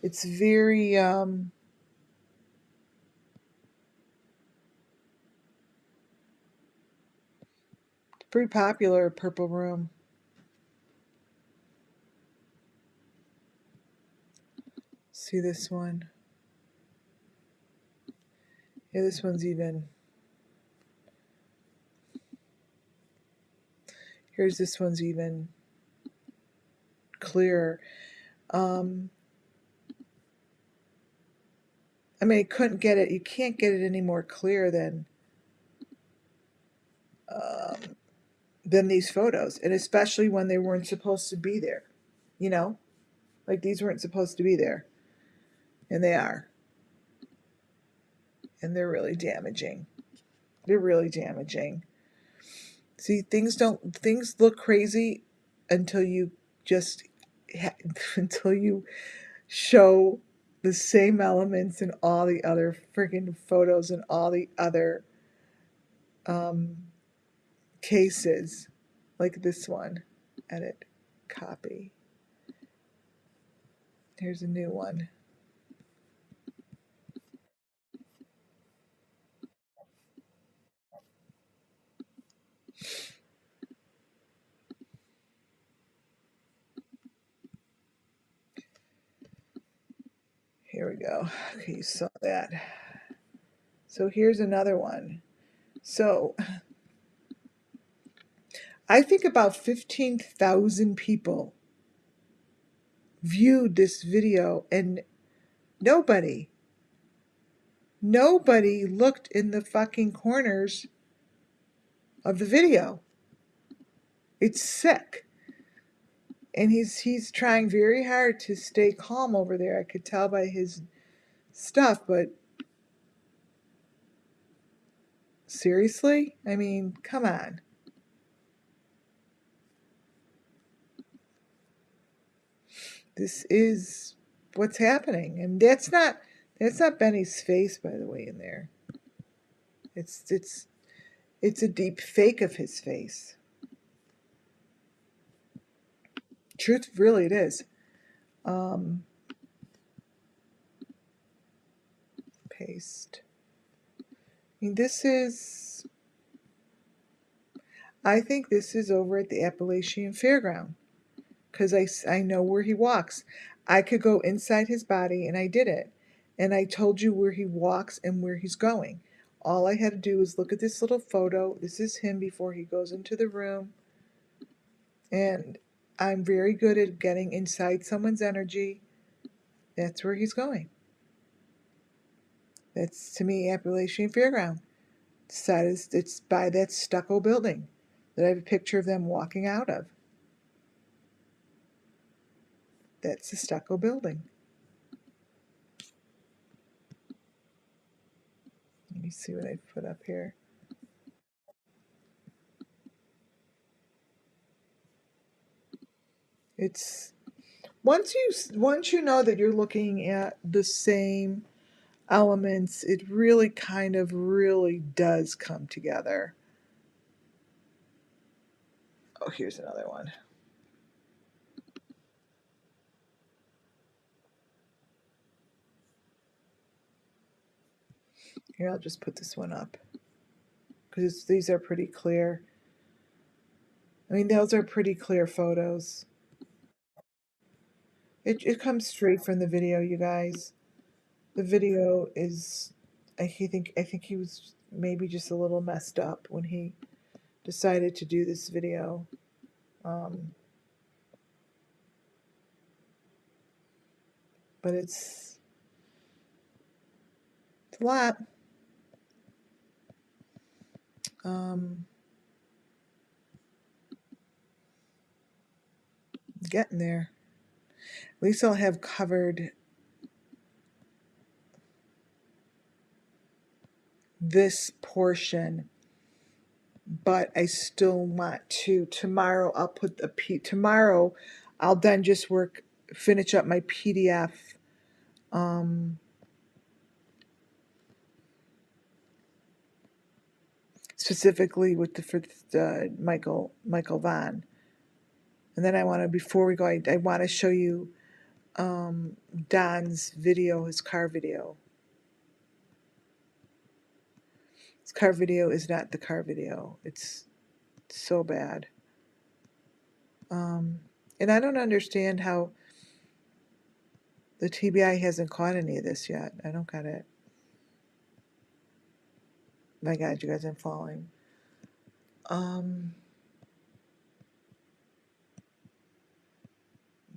it's very pretty popular, purple room. See this one? Yeah, this one's even. Here's this one's even clearer. I mean, I couldn't get it. You can't get it any more clear than these photos, and especially when they weren't supposed to be there. You know, like these weren't supposed to be there, and they are, and they're really damaging. They're really damaging. See, things look crazy until you just until you show the same elements in all the other freaking photos and all the other um, cases, like this one. Edit, copy. Here's a new one. Here we go. Okay, you saw that. So here's another one. So I think about 15,000 people viewed this video, and nobody looked in the fucking corners of the video. It's sick. And he's trying very hard to stay calm over there. I could tell by his stuff, but seriously? I mean, come on. This is what's happening. And that's not Benny's face, by the way, in there. It's a deep fake of his face. Truth, really, it is. Paste. I mean, I think this is over at the Appalachian Fairground, because I know where he walks. I could go inside his body, and I did it. And I told you where he walks and where he's going. All I had to do was look at this little photo. This is him before he goes into the room. And I'm very good at getting inside someone's energy. That's where he's going. That's, to me, Appalachian Fairground. It's by that stucco building that I have a picture of them walking out of. That's the stucco building. Let me see what I put up here. It's once you know that you're looking at the same elements, it really kind of really does come together. Oh, here's another one. Here, I'll just put this one up because these are pretty clear. I mean, those are pretty clear photos. It comes straight from the video, you guys. The video is, I think he was maybe just a little messed up when he decided to do this video. But it's a lot. Getting there. At least I'll have covered this portion, but I still want to. Tomorrow I'll put tomorrow I'll then just finish up my PDF Specifically with for Michael Vaughn. And then I want to, before we go, I want to show you Don's video, his car video. His car video is not the car video. It's so bad. And I don't understand how the TBI hasn't caught any of this yet. I don't get it. My God, you guys, I'm falling.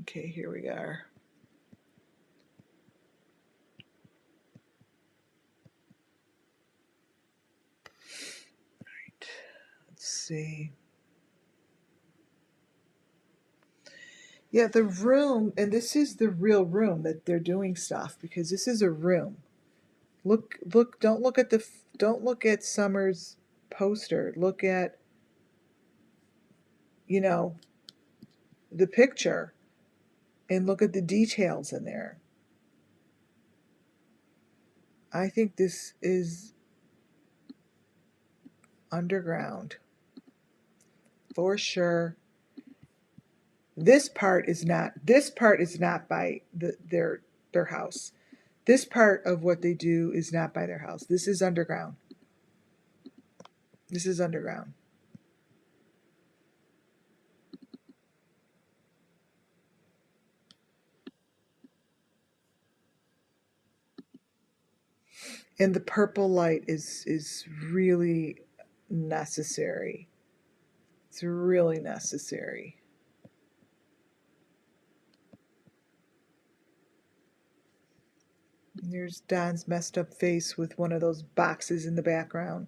Okay, here we are. Right. Let's see. Yeah, the room, and this is the real room that they're doing stuff, because this is a room. Look, don't look at Summer's poster. Look at, the picture, and look at the details in there. I think this is underground for sure. This part is not by their house. This part of what they do is not by their house. This is underground. This is underground. And the purple light is really necessary. It's really necessary. There's Don's messed up face with one of those boxes in the background.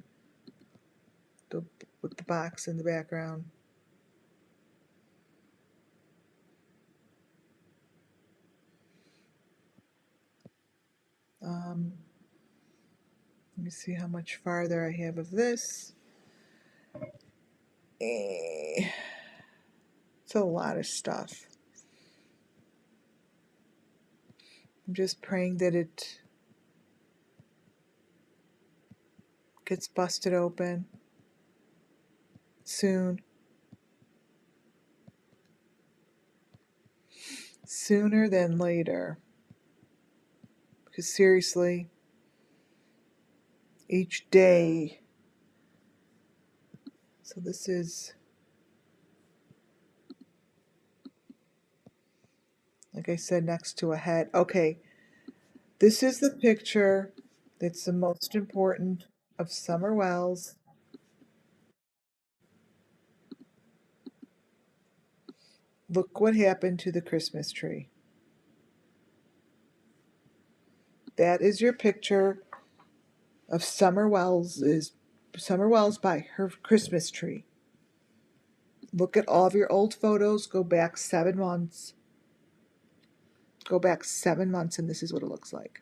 With the box in the background. Let me see how much farther I have of this. It's a lot of stuff. I'm just praying that it gets busted open soon. Sooner than later. Because seriously, each day. So this is, like I said, next to a head. Okay, this is the picture that's the most important of Summer Wells. Look what happened to the Christmas tree. That is your picture of Summer Wells by her Christmas tree. Look at all of your old photos. Go back 7 months. Go back 7 months, and this is what it looks like.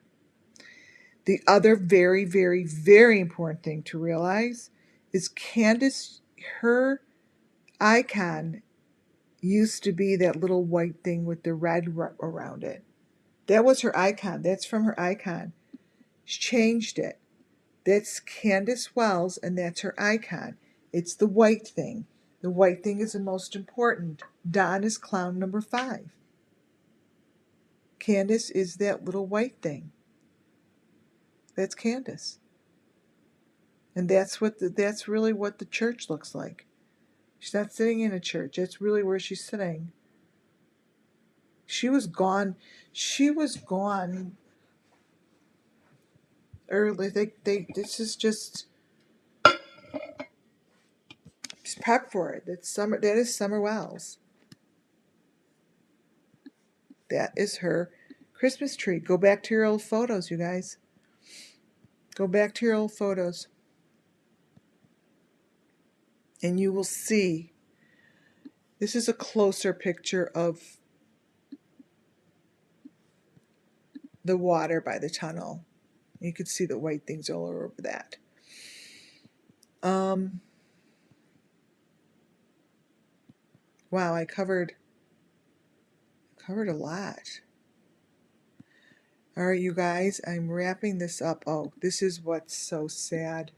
The other very, very, very important thing to realize is Candace, her icon used to be that little white thing with the red around it. That was her icon. That's from her icon. She changed it. That's Candace Wells, and that's her icon. It's the white thing. The white thing is the most important. Don is clown number 5. Candace is that little white thing. That's Candace. And that's really what the church looks like. She's not sitting in a church. That's really where she's sitting. She was gone. She was gone early. This is just prep for it. That is Summer Wells. That is her Christmas tree. Go back to your old photos, you guys. Go back to your old photos. And you will see. This is a closer picture of the water by the tunnel. You can see the white things all over that. Wow, I covered a lot. All right, you guys, I'm wrapping this up. Oh, this is what's so sad.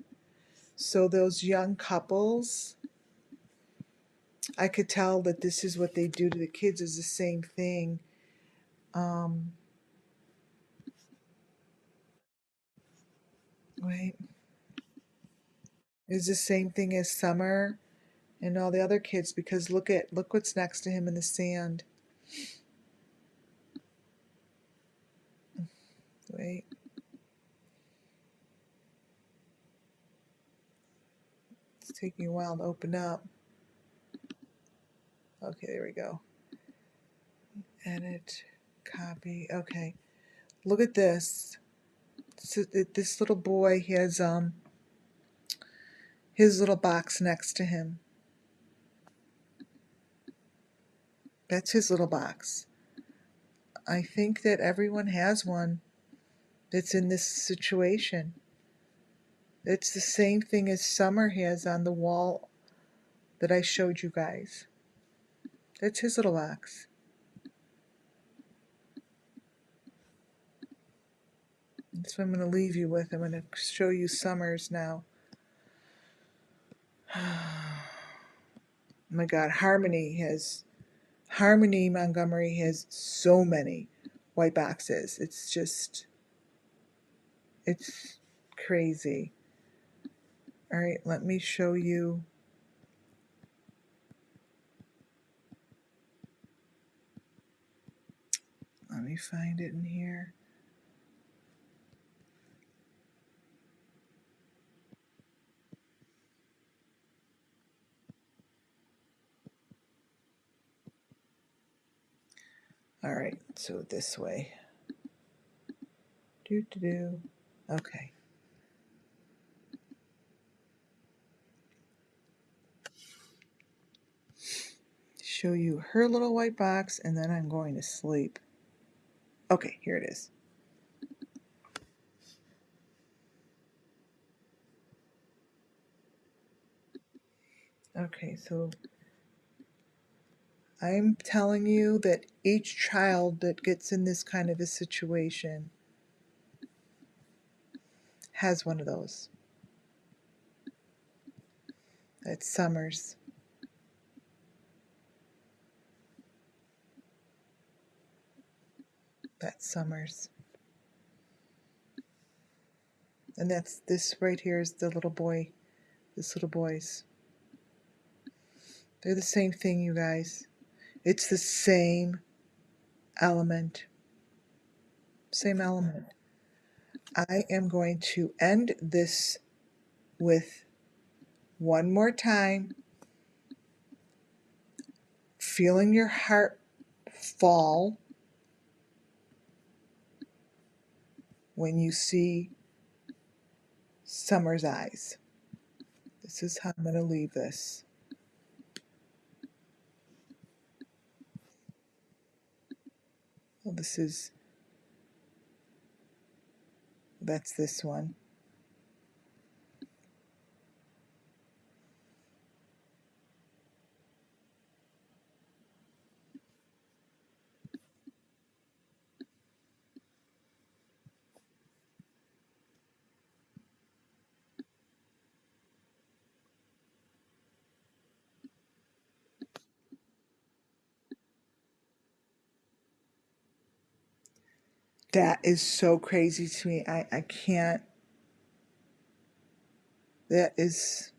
So those young couples, I could tell that this is what they do to the kids is the same thing. Wait, is the same thing as Summer and all the other kids because look what's next to him in the sand. Wait. It's taking a while to open up. Okay, there we go. Edit, copy. Okay. Look at this. So this little boy has his little box next to him. That's his little box. I think that everyone has one that's in this situation. It's the same thing as Summer has on the wall that I showed you guys. That's his little box. That's what I'm going to leave you with. I'm going to show you Summer's now. Oh my God, Harmony Montgomery has so many white boxes. It's crazy. All right, let me show you. Let me find it in here. All right, so this way. Do. Okay. Show you her little white box, and then I'm going to sleep. Okay, here it is. Okay, so I'm telling you that each child that gets in this kind of a situation has one of those. That's Summer's. That's Summer's. And that's this right here is the little boy. This little boy's. They're the same thing, you guys. It's the same element. Same element. I am going to end this with one more time. Feeling your heart fall when you see Summer's eyes. This is how I'm going to leave this. Well, that's this one. That is so crazy to me. I can't. That is.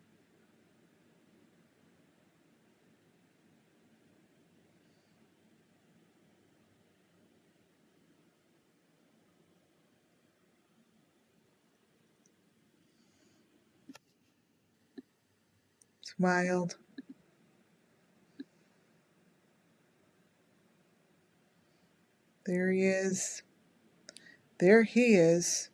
It's wild. There he is. There he is.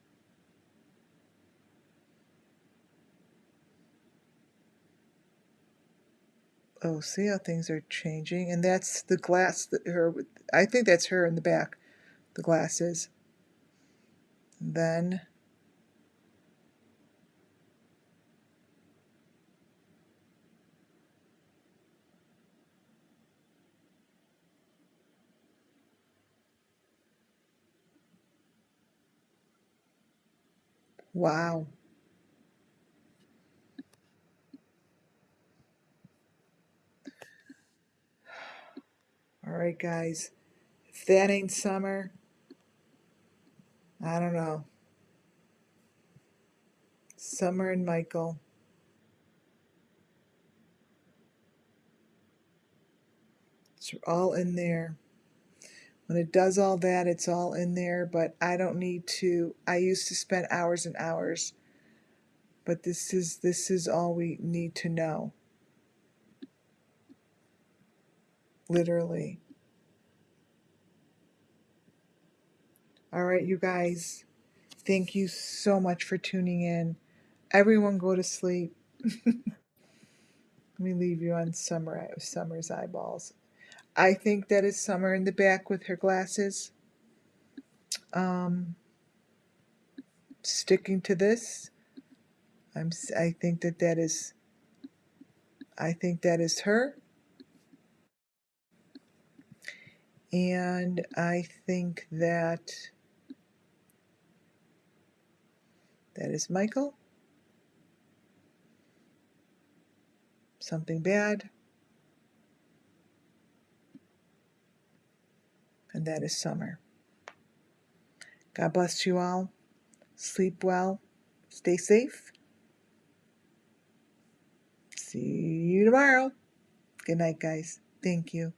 Oh, see how things are changing? And that's the glass that I think that's her in the back. The glasses. And then Wow. All right, guys. If that ain't summer, I don't know. Summer and Michael. It's all in there. When it does all that, it's all in there, but I don't need to. I used to spend hours and hours, but this is all we need to know. Literally. All right, you guys. Thank you so much for tuning in. Everyone go to sleep. Let me leave you on Summer's eyeballs. I think that is Summer in the back with her glasses. Um, Sticking to this. I think that is. I think that is her, and I think that is Michael. Something bad, and that is Summer. God bless you all. Sleep well. Stay safe. See you tomorrow. Good night, guys. Thank you.